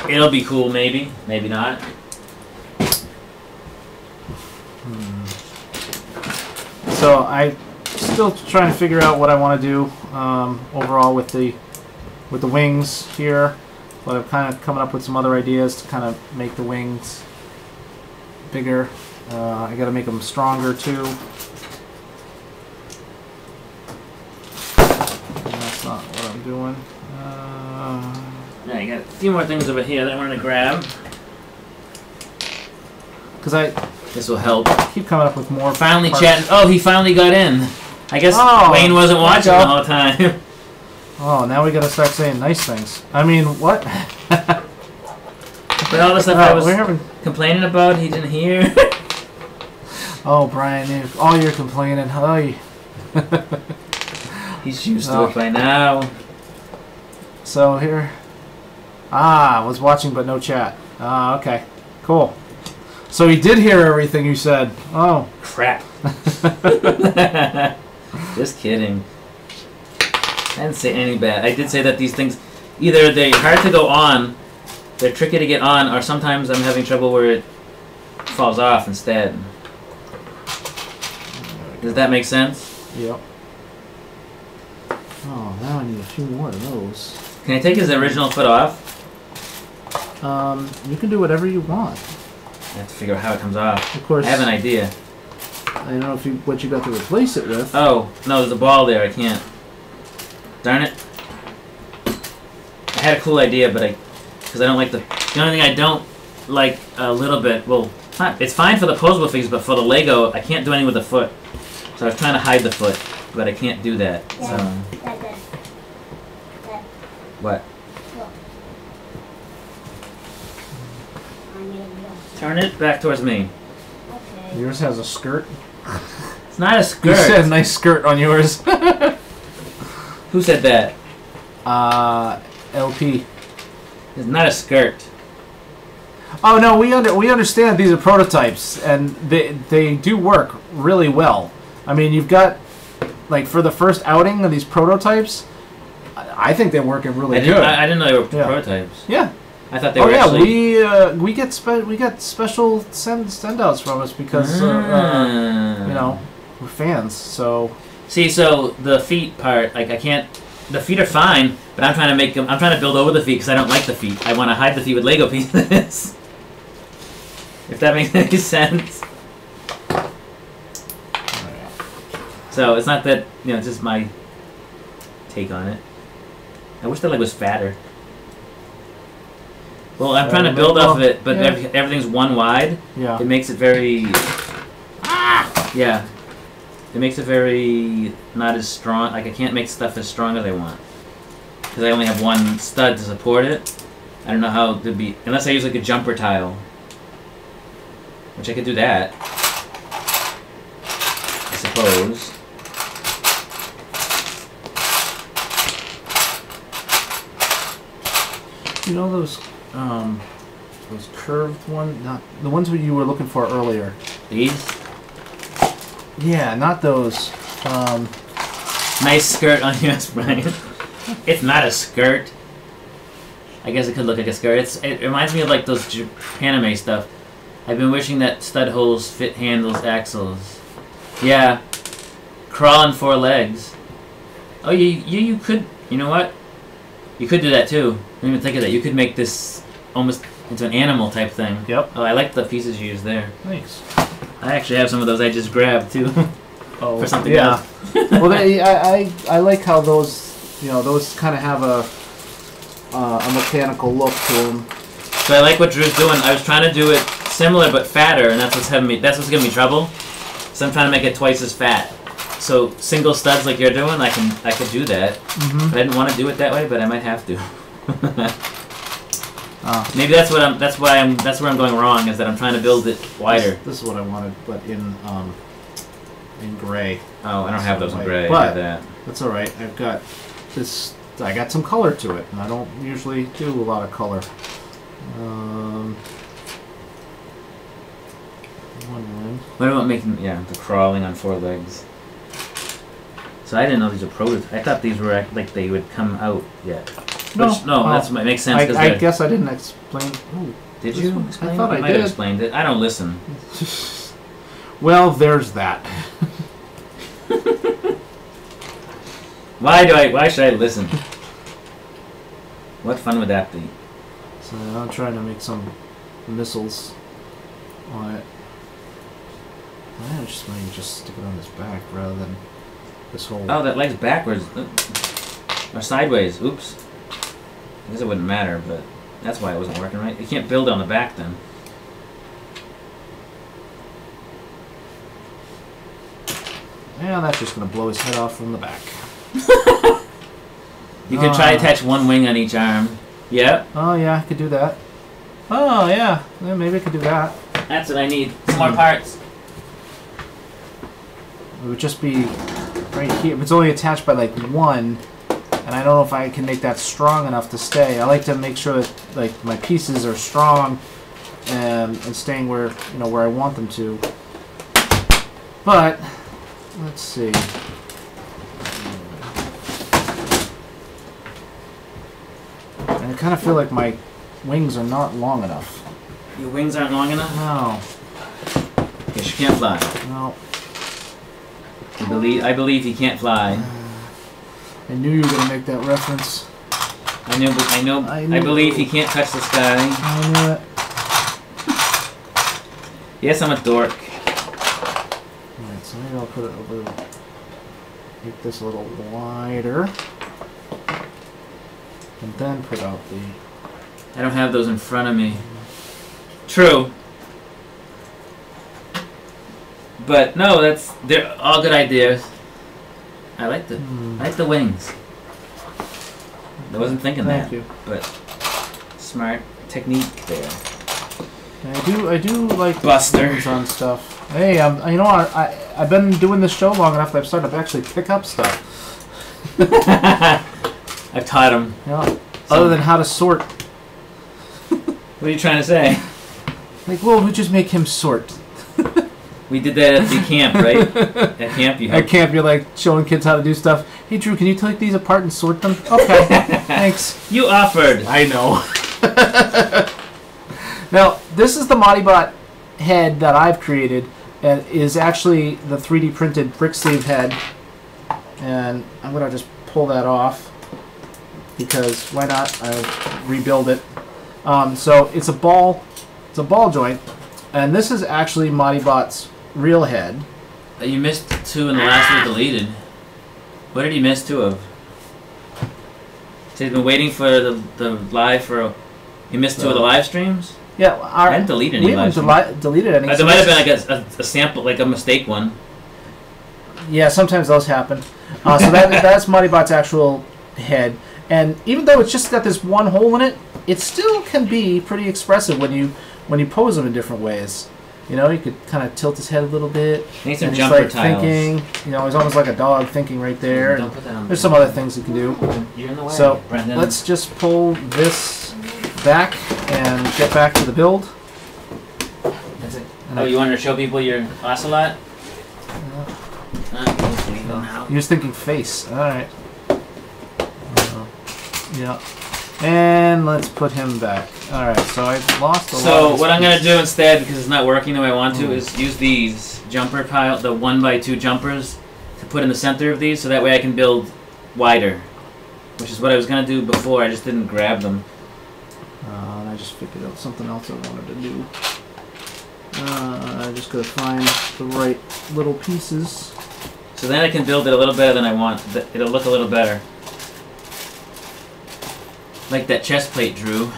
S2: It'll be cool, maybe. Maybe not.
S1: So I still trying to figure out what I want to do overall with the wings here, but I'm kind of coming up with some other ideas to kind of make the wings bigger. I got to make them stronger too. And that's not what I'm doing.
S2: Yeah, I got a few more things over here that I wanted to grab.
S1: Because I
S2: This will help.
S1: keep coming up with more.
S2: Finally
S1: parts.
S2: chatting. Oh, he finally got in. I guess
S1: Oh,
S2: Wayne wasn't
S1: there you
S2: watching
S1: go.
S2: the whole time.
S1: Oh, now we gotta start saying nice things. I mean, what?
S2: But all the stuff I was
S1: we're having.
S2: complaining about, he didn't hear.
S1: Oh, Brian, all you're complaining. Hi.
S2: He's used to it by now.
S1: So here. Was watching but no chat. Okay. Cool. So he did hear everything you said. Oh.
S2: Crap. Just kidding. I didn't say any bad. I did say that these things, either they're hard to go on, they're tricky to get on, or sometimes I'm having trouble where it falls off instead. Does that make sense?
S1: Yep. Oh, now I need a few more of those.
S2: Can I take his original foot off?
S1: You can do whatever you want.
S2: I have to figure out how it comes off.
S1: Of course.
S2: I have an idea.
S1: I don't know if what you got to replace it with.
S2: Oh, no, there's a ball there. I can't. Darn it. I had a cool idea, but because I don't like the only thing I don't like a little bit, well, it's fine for the posable figures, but for the Lego, I can't do anything with the foot. So I was trying to hide the foot, but I can't do that.
S3: Dad,
S2: So.
S3: Dad, Dad. Dad,
S2: What?
S3: look. I need a wheel.
S2: Turn it back towards me.
S3: Okay.
S1: Yours has a skirt.
S2: It's not a
S1: You
S2: skirt.
S1: said nice skirt on yours.
S2: Who said that?
S1: LP.
S2: It's not a skirt.
S1: Oh no, we understand these are prototypes, and they do work really well. I mean, you've got like for the first outing of these prototypes, I think they're working really good.
S2: I didn't know they were
S1: Yeah.
S2: prototypes.
S1: Yeah.
S2: I thought they
S1: Oh
S2: were
S1: yeah,
S2: actually.
S1: we get special send outs from us because you know, we're fans. So
S2: See, so the feet part, like I can't. The feet are fine, but I'm trying to make them. I'm trying to build over the feet because I don't like the feet. I want to hide the feet with Lego pieces. If that makes any sense. So it's not that it's just my take on it. I wish the leg was fatter. Well, I'm trying to build off of it, but
S1: yeah.
S2: everything's one wide.
S1: yeah.
S2: It makes it very. Yeah. It makes it very not as strong. Like I can't make stuff as strong as I want because I only have one stud to support it. I don't know how to be unless I use like a jumper tile, which I could do that. I suppose.
S1: You know those curved ones, not the ones you were looking for earlier.
S2: These.
S1: Yeah, not those.
S2: Nice skirt on you, Brian. It's not a skirt. I guess it could look like a skirt. It reminds me of like those Japanime stuff. I've been wishing that stud holes fit handles, axles. Yeah. Crawl on 4 legs. Oh, you could. You know what? You could do that too. I didn't even think of that. You could make this almost into an animal type thing.
S1: Yep.
S2: Oh, I like the pieces you used there.
S1: Thanks.
S2: I actually have some of those I just grabbed too.
S1: Oh,
S2: For something
S1: yeah.
S2: else.
S1: Well, I like how those those kind of have a mechanical look to them.
S2: So I like what Drew's doing. I was trying to do it similar but fatter, and that's what's giving me trouble. So I'm trying to make it twice as fat. So single studs like you're doing, I could do that.
S1: Mm-hmm.
S2: But I didn't want to do it that way, but I might have to. Maybe that's where I'm going wrong, is that I'm trying to build it wider.
S1: This is what I wanted, but in gray.
S2: Oh, I don't have those in gray.
S1: But
S2: I have that.
S1: that's all right. I've got this. I got some color to it, and I don't usually do a lot of color. One.
S2: What about making the crawling on 4 legs? So I didn't know these were prototypes. I thought these were like they would come out yet.
S1: No,
S2: That makes sense.
S1: I guess I didn't explain. Ooh,
S2: Did
S1: this
S2: you
S1: one-
S2: explain?
S1: I thought
S2: You
S1: I
S2: might have
S1: did.
S2: explained it. I don't listen.
S1: Well, there's that.
S2: Why should I listen? What fun would that be?
S1: So I'm trying to make some missiles on it. I just might just stick it on his back rather than this whole.
S2: Oh, that leg's backwards. Or sideways. Oops. I guess it wouldn't matter, but that's why it wasn't working right. You can't build on the back then.
S1: Yeah, that's just gonna blow his head off from the back.
S2: You could try to attach one wing on each arm. Yep.
S1: Oh yeah, I could do that. Oh yeah, maybe I could do that.
S2: That's what I need. Some more parts.
S1: It would just be right here. If it's only attached by like one, and I don't know if I can make that strong enough to stay. I like to make sure that like my pieces are strong and staying where where I want them to. But let's see. And I kind of feel like my wings are not long enough.
S2: Your wings aren't long enough?
S1: No.
S2: Yes, you can't fly.
S1: No.
S2: I believe he can't fly.
S1: I knew you were gonna make that reference.
S2: I believe he can't touch the sky.
S1: I knew it.
S2: Yes, I'm a dork.
S1: Alright, so maybe I'll put it over. Make this a little wider. And then put out the.
S2: I don't have those in front of me. True. But no, they're all good ideas. I like the wings. I wasn't thinking
S1: Thank
S2: that.
S1: you.
S2: But smart technique there.
S1: I do like
S2: Buster
S1: wings on stuff. Hey, you know what? I've been doing this show long enough that I've started to actually pick up stuff.
S2: I've taught him.
S1: Yeah. Other than how to sort.
S2: What are you trying to say?
S1: Like, well, we just make him sort.
S2: We did that at the camp, right? At camp, you
S1: At camp, you're like showing kids how to do stuff. Hey, Drew, can you take these apart and sort them? Okay, thanks.
S2: You offered.
S1: I know. Now, this is the Modibot head that I've created, and is actually the 3D printed BriXleev head. And I'm gonna just pull that off because why not? I'll rebuild it. So it's a ball joint, and this is actually Modibot's real head.
S2: You missed two and the last were deleted. What did he miss two of? So he's been waiting for the live for. He missed two of the live streams.
S1: Yeah,
S2: I didn't delete any.
S1: We haven't deleted any.
S2: There might have been like a sample, like a mistake one.
S1: Yeah, sometimes those happen. So that's Modibot's actual head, and even though it's just got this one hole in it, it still can be pretty expressive when you pose him in different ways. You know, you could kind of tilt his head a little bit.
S2: Need some
S1: and
S2: jumper
S1: he's like
S2: tiles.
S1: thinking. You know, he's almost like a dog thinking right there.
S2: Don't put that on.
S1: There's some other things you can do.
S2: You're in the way,
S1: So
S2: Brendan.
S1: let's just pull this back and get back to the build.
S2: That's it. Oh, you wanted to show people your ocelot?
S1: You're just thinking face. All right. Yeah. And let's put him back. All right. So I lost a lot.
S2: So what I'm gonna do instead, because it's not working the way I want to, is use these jumper pile, the 1x2 jumpers, to put in the center of these, so that way I can build wider, which is what I was gonna do before. I just didn't grab them.
S1: And I just figured out something else I wanted to do. I just gotta find the right little pieces.
S2: So then I can build it a little better than I want. It'll look a little better. Like that chest plate, Drew.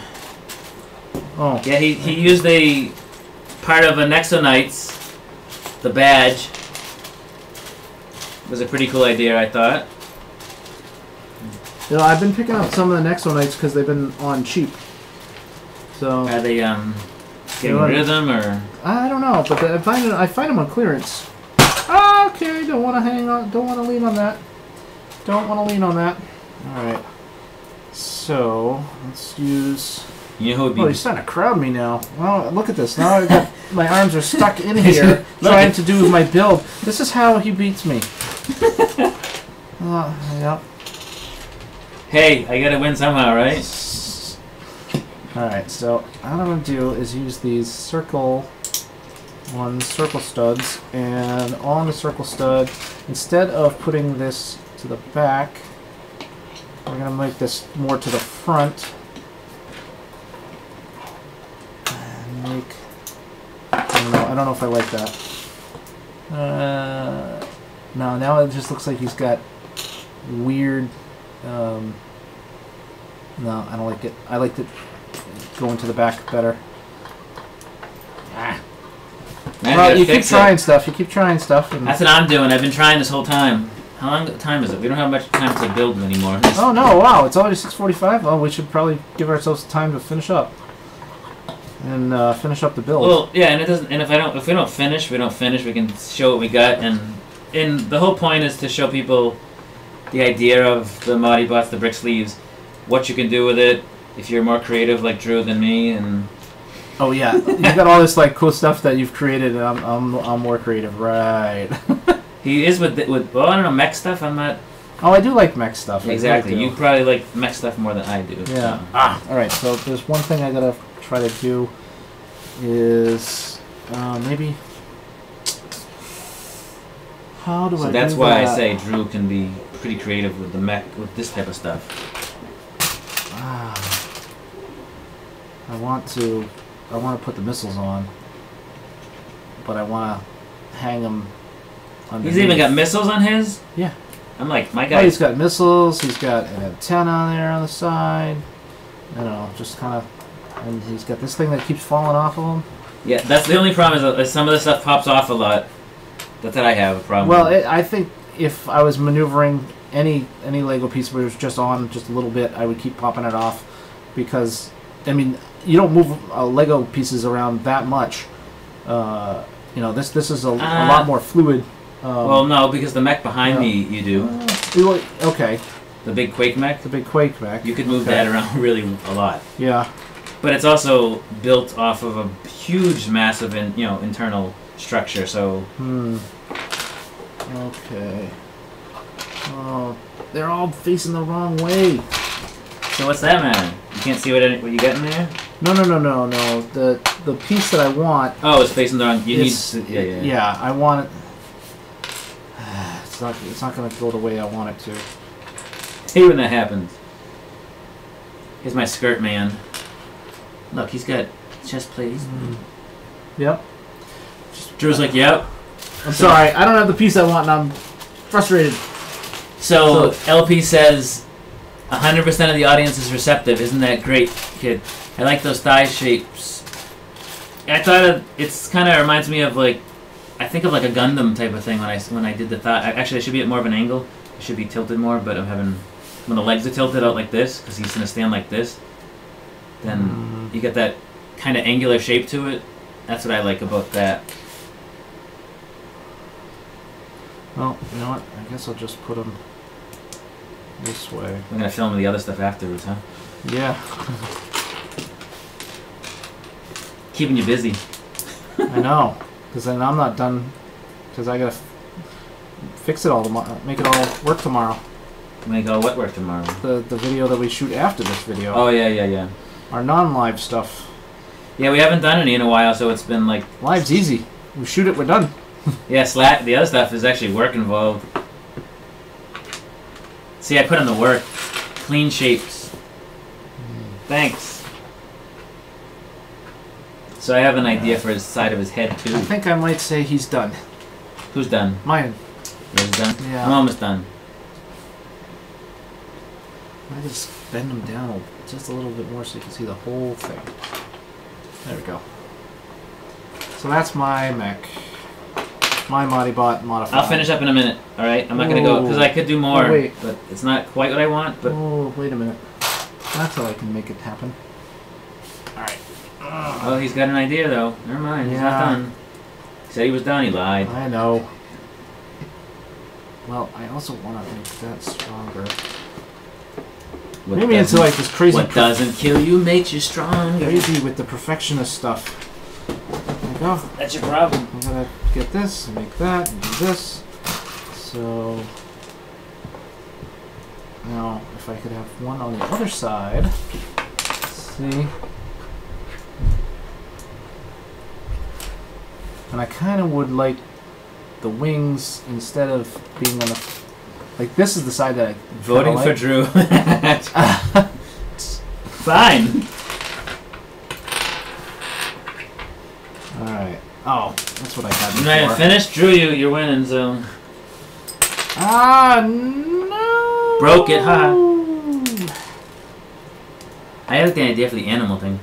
S1: Oh.
S2: Yeah, he used a part of a Nexonites, the badge. It was a pretty cool idea, I thought.
S1: You know, I've been picking up some of the Nexonites because they've been on cheap. So
S2: Are they getting rid of them, or?
S1: I don't know, but I find them on clearance. Okay, don't want to hang on. Don't want to lean on that. Don't want to lean on that. All right. So let's use.
S2: You know who would be?
S1: Oh, he's starting to crowd me now. Well, look at this. Now I've got my arms are stuck in here trying to do my build. This is how he beats me. Yep.
S2: Hey, I gotta win somehow, right?
S1: Alright, so what I'm going to do is use these circle studs, and on the circle stud, instead of putting this to the back, we're going to make this more to the front. And make... I don't know if I like that. No, now it just looks like he's got weird... No, I don't like it. I like it going to the back better.
S2: Man,
S1: Well, you keep trying stuff. You keep trying stuff. And
S2: that's what I'm doing. I've been trying this whole time. How long time is it? We don't have much time to build anymore.
S1: Oh no! Wow, it's already 6:45. Oh, we should probably give ourselves time to finish up and finish up the build.
S2: Well, yeah, and it doesn't. And if we don't finish, we don't finish. We can show what we got, and the whole point is to show people the idea of the Modibots, the BriXleeves, what you can do with it if you're more creative like Drew than me, and.
S1: Oh yeah, you got all this like cool stuff that you've created, and I'm more creative, right?
S2: He is with well, I don't know, mech stuff. I'm not.
S1: Oh, I do like mech stuff.
S2: Exactly. You probably like mech stuff more than I do.
S1: Yeah.
S2: So.
S1: All right. So there's one thing I gotta try to do is maybe. How do I?
S2: So that's
S1: do
S2: why
S1: that?
S2: I say Drew can be pretty creative with the mech with this type of stuff.
S1: I want to put the missiles on, but I want to hang them. Underneath.
S2: He's even got missiles on his?
S1: Yeah.
S2: I'm like, my
S1: Oh,
S2: guy.
S1: he's got missiles, he's got an antenna there on the side. You know, just kind of. And he's got this thing that keeps falling off of him.
S2: Yeah, that's the only problem is some of the stuff pops off a lot. That's what I have a problem
S1: Well,
S2: with.
S1: I think if I was maneuvering any Lego piece where it was just on just a little bit, I would keep popping it off. Because, I mean, you don't move Lego pieces around that much. You know, this is a lot more fluid.
S2: Well, no, because the mech behind me, you do.
S1: Okay.
S2: The big Quake mech?
S1: The big Quake mech.
S2: You could move that around really a lot.
S1: Yeah.
S2: But it's also built off of a huge, massive, internal structure, so...
S1: Okay. Oh, they're all facing the wrong way.
S2: So what's that, man? You can't see what you got in there?
S1: No. The piece that I want...
S2: Oh, it's facing the wrong...
S1: Yeah, I want it... It's not going to go the way I want it to.
S2: I hate when that happens. Here's my skirt man. Look, he's got chest plates.
S1: Yep.
S2: Drew's like, yep.
S1: I'm sorry, I don't have the piece I want and I'm frustrated.
S2: So LP says 100% of the audience is receptive. Isn't that great, kid? I like those thigh shapes. I thought it's kind of reminds me of like, I think of like a Gundam type of thing when I did the thigh. Actually, I should be at more of an angle. It should be tilted more, but I'm having when the legs are tilted out like this because he's gonna stand like this. Then you get that kind of angular shape to it. That's what I like about that.
S1: Well, you know what? I guess I'll just put them this way.
S2: We're gonna film the other stuff afterwards, huh?
S1: Yeah.
S2: Keeping you busy.
S1: I know, because then I'm not done. Because I gotta fix it all tomorrow, make it all work tomorrow.
S2: Make all what work tomorrow?
S1: The video that we shoot after this video.
S2: Oh yeah.
S1: Our non-live stuff.
S2: Yeah, we haven't done any in a while, so it's been like...
S1: Live's easy. We shoot it, we're done.
S2: Yeah, Slack. The other stuff is actually work involved. See, I put in the work. Clean shapes. Thanks. So I have an idea for his side of his head too.
S1: I think I might say he's done.
S2: Who's done?
S1: Mine.
S2: Yeah, he's done?
S1: Yeah.
S2: I'm almost done.
S1: I just bend them down just a little bit more so you can see the whole thing. There we go. So that's my mech. My Modibot modified.
S2: I'll finish up in a minute, alright? I'm not going to go, because I could do more,
S1: wait.
S2: but it's not quite what I want. But
S1: Oh, wait a minute. That's how I can make it happen. Alright.
S2: Oh, he's got an idea, though. Never mind, he's not done. He said he was done, he lied.
S1: I know. Well, I also want to make that stronger. Maybe into like this crazy...
S2: What doesn't kill you makes you stronger.
S1: Crazy with the perfectionist stuff. There we go.
S2: That's your problem.
S1: I'm gonna get this and make that and do this. So now if I could have one on the other side. Let's see. And I kind of would like the wings instead of being on the... Like this is the side that I
S2: voting
S1: like.
S2: for Drew. Fine.
S1: Alright. Oh, that's what I had
S2: You're not even
S1: before.
S2: finished? Drew, you're winning, so...
S1: Ah, no!
S2: Broke it, huh? had the idea for the animal thing.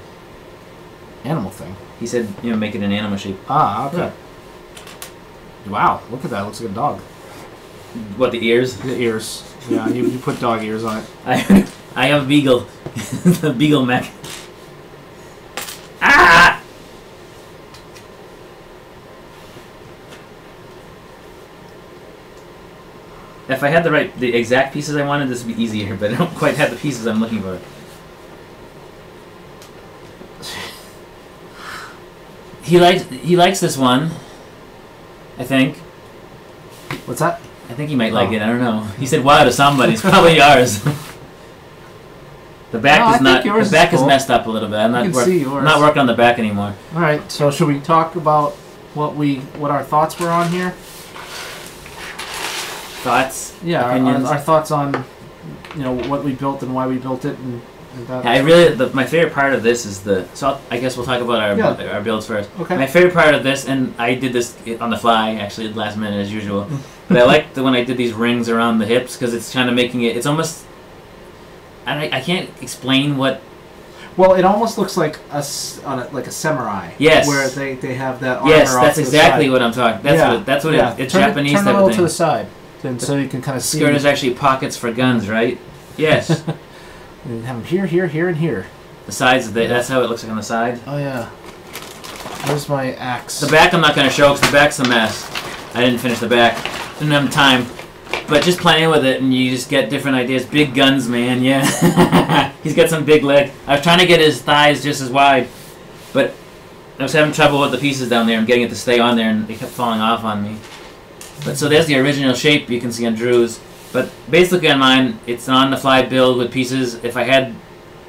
S1: Animal thing.
S2: He said, you know, make it an animal shape.
S1: Ah, okay. Wow, look at that. Looks like a dog.
S2: What, the ears?
S1: The ears. Yeah, you put dog ears on it.
S2: I have a beagle. The beagle mech. Ah! If I had the exact pieces I wanted, this would be easier, but I don't quite have the pieces I'm looking for. He likes this one, I think.
S1: What's that?
S2: I think he might like it. I don't know. He said wow to somebody. It's probably yours. The back is messed up a little bit. I'm not working on the back anymore.
S1: All right. So should we talk about what our thoughts were on here?
S2: Thoughts?
S1: Yeah, our thoughts on what we built and why we built it and that.
S2: Yeah, my favorite part of this is so I guess we'll talk about our builds first.
S1: Okay.
S2: My favorite part of this, and I did this on the fly actually last minute as usual, but I liked when I did these rings around the hips because it's kind of making it. It's almost. I can't explain what.
S1: Well, it almost looks like a samurai.
S2: Yes.
S1: Where they have that armor.
S2: Yes,
S1: off
S2: that's
S1: to the
S2: exactly
S1: side.
S2: what I'm talking. That's what it's Japanese
S1: turn
S2: type
S1: a
S2: of
S1: little
S2: thing.
S1: to the side, so you can kind of see.
S2: Skirt is actually pockets for guns, right? Yes.
S1: You have them here, here, here, and here.
S2: The sides, that's how it looks like on the side.
S1: Oh yeah. There's my axe.
S2: The back I'm not going to show because the back's a mess. I didn't finish the back. Didn't have time. But just playing with it and you just get different ideas. Big guns, man, yeah. He's got some big leg. I was trying to get his thighs just as wide. But I was having trouble with the pieces down there and getting it to stay on there and they kept falling off on me. But so there's the original shape you can see on Drew's. But basically on mine, it's an on-the-fly build with pieces. If I had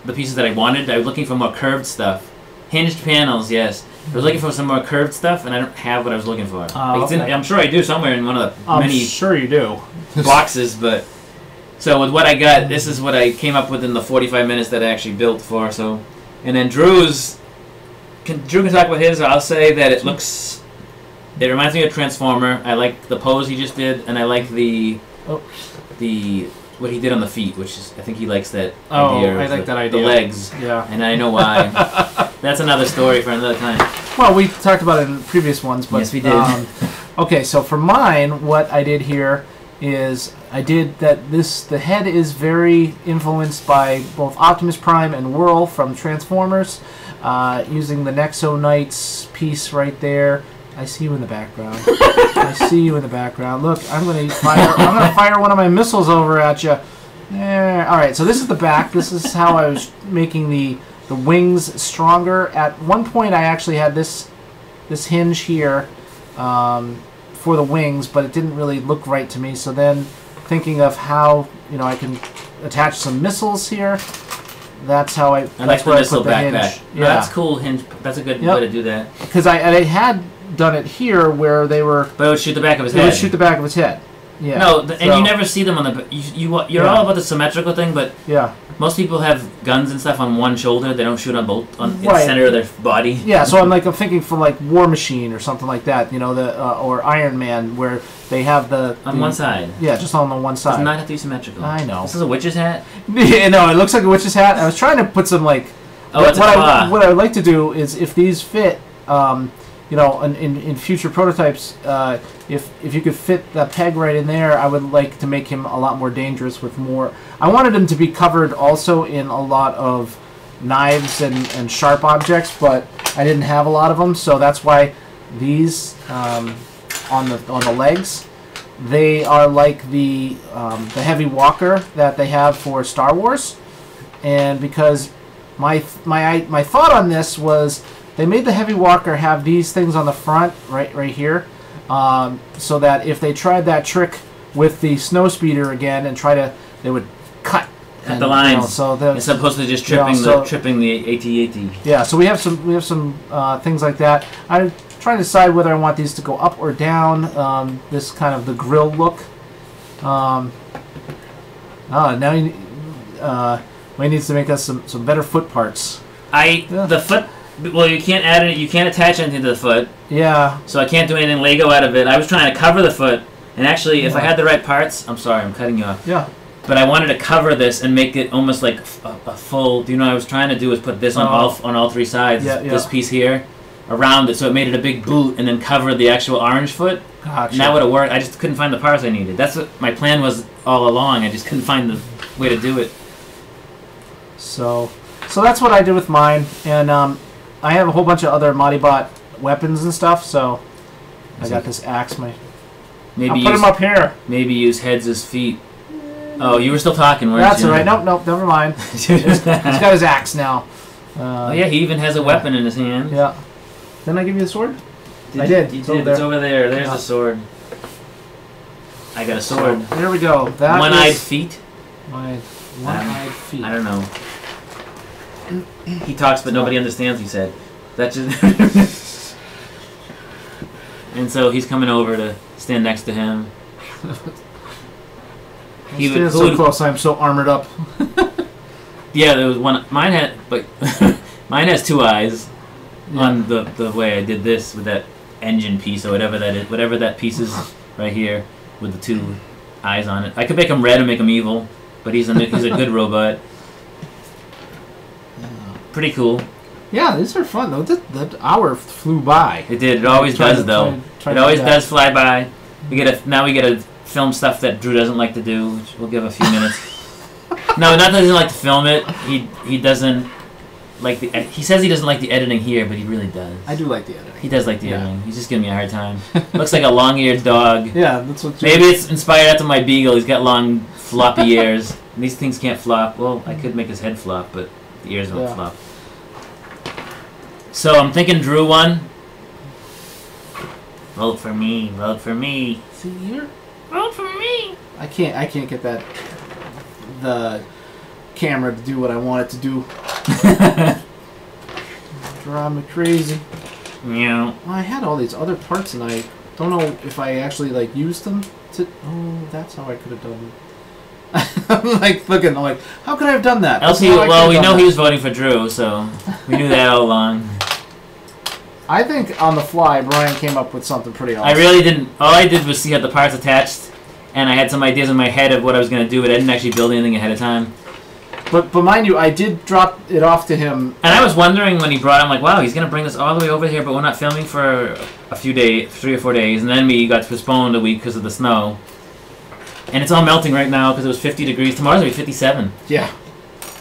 S2: the pieces that I wanted, I was looking for more curved stuff. Hinged panels, yes. I was looking for some more curved stuff, and I don't have what I was looking for.
S1: Okay.
S2: I'm sure I do somewhere in one of the many
S1: sure you do.
S2: boxes, but... So with what I got, this is what I came up with in the 45 minutes that I actually built for. So, and then Drew can talk about his. I'll say that it looks... It reminds me of Transformer. I like the pose he just did, and I like what he did on the feet, which is I think he likes that idea.
S1: I like that idea.
S2: The legs.
S1: Yeah.
S2: And I know why. That's another story for another time.
S1: Well, we talked about it in previous ones, but
S2: yes, we did.
S1: Okay, so for mine, what I did here is the head is very influenced by both Optimus Prime and Whirl from Transformers, using the Nexo Knights piece right there. I see you in the background. I see you in the background. Look, I'm gonna fire one of my missiles over at you. There. All right. So this is the back. This is how I was making the wings stronger. At one point, I actually had this hinge here for the wings, but it didn't really look right to me. So then, thinking of how I can attach some missiles here. That's how I.
S2: I like the missile backpack.
S1: Hinge.
S2: No, that's cool hinge. That's a good way to do that.
S1: Because I had done it here where they were.
S2: But it would shoot the back of his head.
S1: It would shoot the back of his head. Yeah.
S2: No, and you never see them on the. You're all about the symmetrical thing, but most people have guns and stuff on one shoulder. They don't shoot on both in the center of their body.
S1: Yeah, so I'm thinking for like War Machine or something like that. Or Iron Man where they have on
S2: one side.
S1: Yeah, just on the one side.
S2: It does not have to be symmetrical.
S1: I know.
S2: This is a witch's hat.
S1: Yeah, no, it looks like a witch's hat. I was trying to put some like.
S2: It's a claw.
S1: What I would like to do is if these fit. In future prototypes, if you could fit that peg right in there, I would like to make him a lot more dangerous with more. I wanted him to be covered also in a lot of knives and sharp objects, but I didn't have a lot of them, so that's why these on the legs, they are like the heavy walker that they have for Star Wars, and because my thought on this was. They made the heavy walker have these things on the front, right here, so that if they tried that trick with the snow speeder again and they would cut
S2: the lines. As opposed to just tripping the AT-AT.
S1: Yeah, so we have some things like that. I'm trying to decide whether I want these to go up or down. This kind of the grill look. Now Wayne needs to make us some better foot parts.
S2: The foot. Well, you can't add it. You can't attach anything to the foot.
S1: Yeah.
S2: So I can't do anything Lego out of it. I was trying to cover the foot, and actually, if I had the right parts, I'm sorry, I'm cutting you off.
S1: Yeah.
S2: But I wanted to cover this and make it almost like a full. Do you know what I was trying to do? Was put this on all three sides.
S1: Yeah,
S2: This piece here, around it, so it made it a big boot, and then cover the actual orange foot.
S1: Gotcha.
S2: And that would have worked. I just couldn't find the parts I needed. That's what my plan was all along. I just couldn't find the way to do it.
S1: So that's what I did with mine, and I have a whole bunch of other Modibot weapons and stuff. So I got this axe. I'll put him up here.
S2: Maybe use heads as feet. Oh, you were still talking, weren't
S1: That's
S2: you?
S1: all right. Nope, never mind. He's got his axe now.
S2: Oh yeah, he even has a weapon in his hand.
S1: Yeah. Didn't I give you the sword? I did.
S2: You did. It's over there. There's the sword. I got a sword.
S1: So, there we go. That
S2: one-eyed feet.
S1: One-eyed feet.
S2: I don't know. He talks, but nobody understands. He said. That's just. And so he's coming over to stand next to him.
S1: He was so close. I'm so armored up.
S2: Yeah, there was one. Mine had, but mine has two eyes. Yeah. On the way I did this with that engine piece or whatever that is, whatever that piece is right here with the two eyes on it. I could make him red and make him evil, but he's a good robot. Pretty cool.
S1: Yeah, these are fun though. The hour flew by.
S2: It did. It always does though. It always does fly by. We get to film stuff that Drew doesn't like to do, which we'll give a few minutes. No, not that he doesn't like to film it. He doesn't like the. He says he doesn't like the editing here, but he really does.
S1: I do like the editing.
S2: He does like the editing. He's just giving me a hard time. Looks like a long-eared dog.
S1: Yeah, that's what.
S2: Maybe it's inspired after my beagle. He's got long, floppy ears. And these things can't flop. Well, I could make his head flop, but the ears won't flop. So I'm thinking Drew won. Vote for me. Vote for me.
S1: See here?
S2: Vote for me.
S1: I can't get the camera to do what I want it to do. Drive me crazy.
S2: Yeah.
S1: Well, I had all these other parts and I don't know if I actually like used them to. Oh, that's how I could have done it. I'm like looking. I'm like, how could I have done that?
S2: Well, we know he was voting for Drew, so we knew that all along.
S1: I think on the fly, Brian came up with something pretty awesome.
S2: I really didn't. All I did was see how the parts attached, and I had some ideas in my head of what I was going to do, but I didn't actually build anything ahead of time.
S1: But mind you, I did drop it off to him.
S2: And I was wondering when he brought it, I'm like, wow, he's going to bring this all the way over here, but we're not filming for a few days, 3 or 4 days, and then we got postponed a week because of the snow. And it's all melting right now because it was 50 degrees. Tomorrow's going to be 57.
S1: Yeah.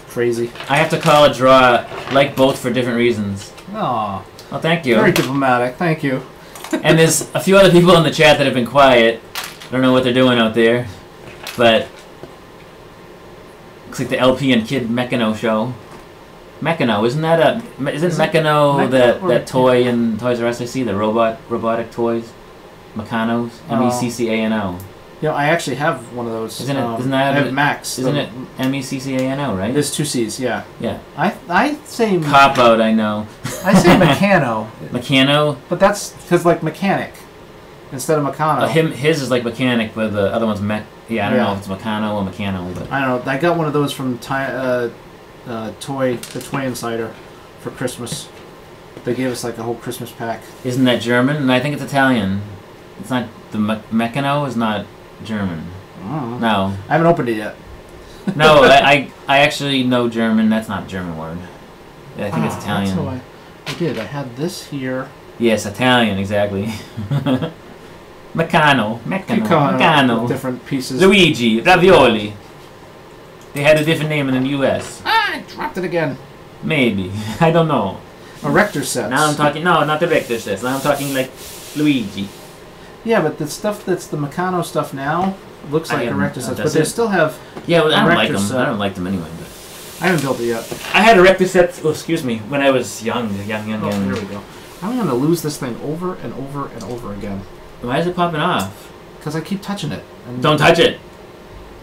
S1: Crazy.
S2: I have to call a draw, like both for different reasons.
S1: Aw.
S2: Well, thank you.
S1: Very diplomatic. Thank you.
S2: And there's a few other people in the chat that have been quiet. I don't know what they're doing out there, but looks like the LP and Kid Mechano show. Mechano, isn't Mechano that toy in Toys R Us I see, the robotic toys? Mechanos? M-E-C-C-A-N-O.
S1: Yeah, I actually have one of those.
S2: Isn't that
S1: I have Max.
S2: Isn't it M-E-C-C-A-N-O, right?
S1: There's 2 C's, yeah.
S2: Yeah.
S1: I say
S2: Cop out, I know.
S1: I say Mechano.
S2: Mechano?
S1: But that's because like mechanic instead of Meccano.
S2: His is like mechanic, but the other one's mech. Yeah, I don't know if it's Meccano or Meccano, but
S1: I don't know. I got one of those from the Toy Insider for Christmas. They gave us like a whole Christmas pack.
S2: Isn't that German? And I think it's Italian. It's not the Meccano is not German. No.
S1: I haven't opened it yet.
S2: No, I actually know German. That's not a German word. I think it's Italian.
S1: That's I did. I had this here.
S2: Yes, Italian, exactly. Meccano.
S1: Different pieces.
S2: Luigi, ravioli. They had a different name in the U.S.
S1: I dropped it again.
S2: Maybe. I don't know.
S1: Erector sets.
S2: Now I'm talking... No, not the Erector sets. Now I'm talking like Luigi.
S1: Yeah, but the stuff that's the Meccano stuff now looks like Erector sets, but they still have.
S2: Yeah, well, I don't like them. I don't like them anyway. But
S1: I haven't built it yet.
S2: I had Erector sets. Oh, excuse me. When I was young.
S1: Oh, here we go. I'm gonna lose this thing over and over and over again.
S2: Why is it popping off?
S1: Because I keep touching it. And
S2: don't touch it.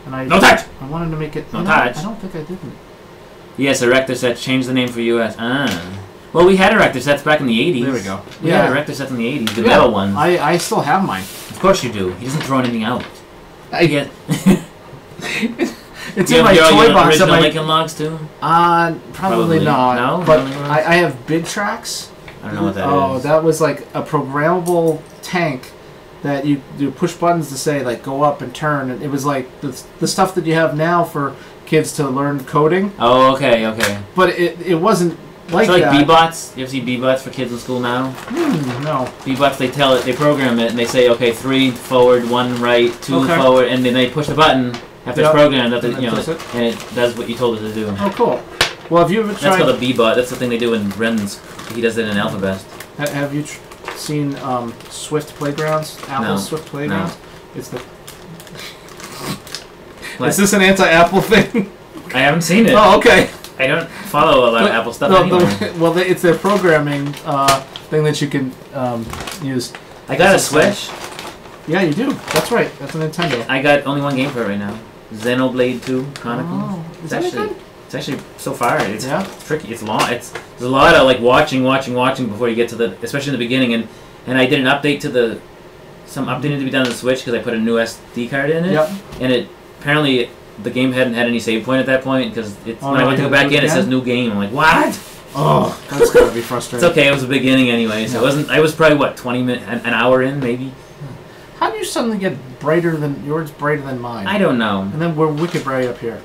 S1: And
S2: don't touch.
S1: I wanted to make it.
S2: Don't touch.
S1: I don't think I didn't.
S2: Yes, Erector sets. Change the name for U.S. Well, we had Erector sets back in the 80s.
S1: There we go.
S2: We had Erector sets in the 80s. The metal ones.
S1: I still have mine.
S2: Of course you do. He doesn't throw anything out.
S1: I get. It's in my toy box.
S2: Original Lincoln Logs too?
S1: Probably not.
S2: No,
S1: but I have Big Tracks.
S2: I don't know what that is.
S1: Oh, that was like a programmable tank that you push buttons to say like go up and turn, and it was like the stuff that you have now for kids to learn coding.
S2: Oh, okay, okay.
S1: But it wasn't like
S2: so like
S1: that.
S2: B-bots. You ever see B-bots for kids in school now?
S1: No.
S2: B-bots, they program it, and they say, okay, 3 forward, 1 right, 2 forward, and then they push the button after it's programmed, and it does what you told it to do.
S1: Oh, cool. Well, have you ever tried?
S2: That's called a B-bot. That's the thing they do in Ren's. He does it in Alphabet.
S1: Have you seen Swift Playgrounds? Apple's Swift Playgrounds?
S2: No.
S1: It's the. Is this an anti-Apple thing?
S2: I haven't seen it.
S1: Oh, okay.
S2: I don't follow a lot of Apple stuff anymore.
S1: Well, it's their programming thing that you can use.
S2: I got a Switch.
S1: Yeah, you do. That's right. That's a Nintendo.
S2: I got only one game for it right now. Xenoblade 2 Chronicles.
S1: Oh, is that good?
S2: It's actually so far. It's tricky. It's long. There's a lot of like watching before you get to the, especially in the beginning. And I did an update to some updating to be done on the Switch because I put a new SD card in it.
S1: Yep.
S2: And it apparently the game hadn't had any save point at that point because when I went to go back in, it says new game. I'm like, what?
S1: Oh, that's gotta be frustrating.
S2: It's okay. It was the beginning anyway, so it wasn't. I was probably what 20 minutes, an hour in maybe.
S1: How do you suddenly get brighter than yours? Brighter than mine?
S2: I don't know.
S1: And then we're wicked bright up here.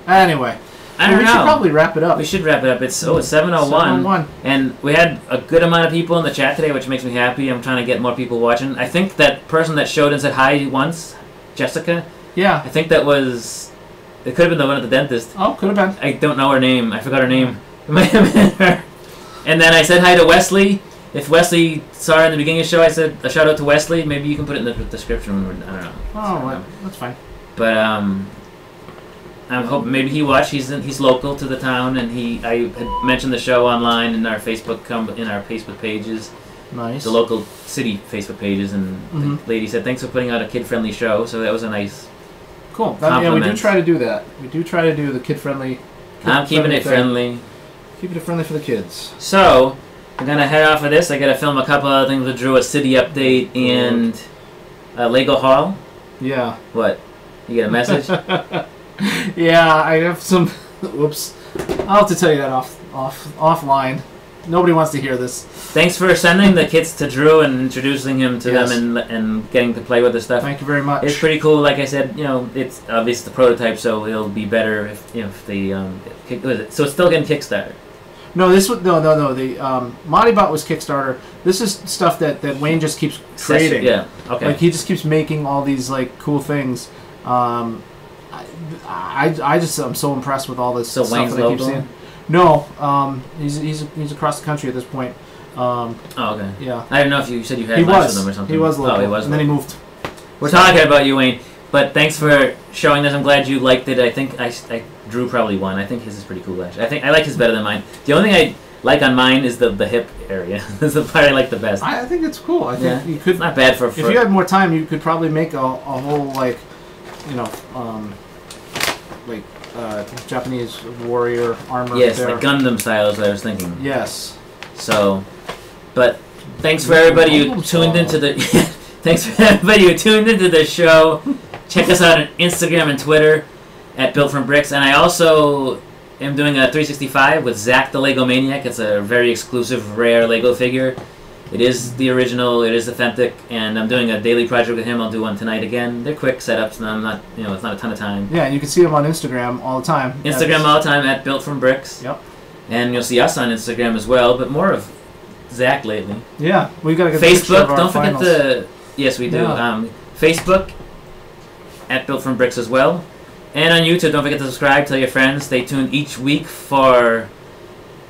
S1: Anyway,
S2: I don't know.
S1: We should probably wrap it up.
S2: We should wrap it up. It's 7:01, and we had a good amount of people in the chat today, which makes me happy. I'm trying to get more people watching. I think that person that showed and said hi once, Jessica.
S1: Yeah.
S2: I think that was. It could have been the one at the dentist.
S1: Oh, could have been.
S2: I don't know her name. I forgot her name. It might have been her. And then I said hi to Wesley. If Wesley saw her in the beginning of the show, I said a shout out to Wesley. Maybe you can put it in the description. I don't know.
S1: Oh, well, that's fine.
S2: But I'm hoping maybe he watched. He's local to the town, and I had mentioned the show online in our Facebook pages.
S1: Nice.
S2: The local city Facebook pages, and the lady said thanks for putting out a kid-friendly show. So that was a nice.
S1: Cool. Yeah, we do try to do that. We do try to do the kid-friendly.
S2: I'm keeping it friendly.
S1: Keeping it friendly for the kids.
S2: So, I'm going to head off of this. I got to film a couple other things with Drew, a city update and Lego haul.
S1: Yeah.
S2: What? You get a message?
S1: Yeah, I have some... Whoops. I'll have to tell you that offline. Nobody wants to hear this.
S2: Thanks for sending the kits to Drew and introducing him to them and getting to play with this stuff.
S1: Thank you very much.
S2: It's pretty cool. Like I said, it's obviously the prototype, so it'll be better if the so it's still getting Kickstarter.
S1: No, this was no. The Modibot was Kickstarter. This is stuff that Wayne just keeps creating.
S2: Yeah. Okay.
S1: Like he just keeps making all these like cool things. I'm so impressed with all this stuff
S2: Wayne's
S1: that I keep seeing. No, he's across the country at this point.
S2: Oh, okay.
S1: Yeah.
S2: I don't know if you said you had lunch with him or something.
S1: He was local.
S2: Oh, he was.
S1: And then he moved.
S2: We're talking about you, Wayne. But thanks for showing this. I'm glad you liked it. I think Drew probably won. I think his is pretty cool, actually. I like his better than mine. The only thing I like on mine is the hip area. That's the part I like the best.
S1: I think it's cool. I think you could.
S2: It's not bad for.
S1: If you had more time, you could probably make a whole like, Japanese warrior armor.
S2: Yes,
S1: there.
S2: like Gundam style is what I was thinking.
S1: Yes.
S2: So, but thanks for everybody who tuned into the. Thanks for everybody who tuned into the show. Check us out on Instagram and Twitter at BuiltFromBricks, and I also am doing a 365 with Zach the Lego Maniac. It's a very exclusive, rare Lego figure. It is the original. It is authentic, and I'm doing a daily project with him. I'll do one tonight again. They're quick setups, and I'm not, it's not a ton of time.
S1: Yeah, and you can see them on Instagram all the time.
S2: Instagram all the time at BuiltFromBricks.
S1: Yep.
S2: And you'll see us on Instagram as well, but more of Zach lately.
S1: Yeah, we got to get
S2: Facebook. Don't forget the. Yes, we do.
S1: Yeah.
S2: Facebook at BuiltFromBricks as well, and on YouTube. Don't forget to subscribe. Tell your friends. Stay tuned each week for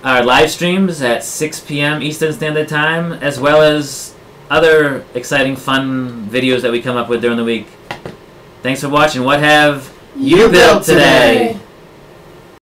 S2: our live streams at 6 p.m. Eastern Standard Time, as well as other exciting, fun videos that we come up with during the week. Thanks for watching. What have you built today?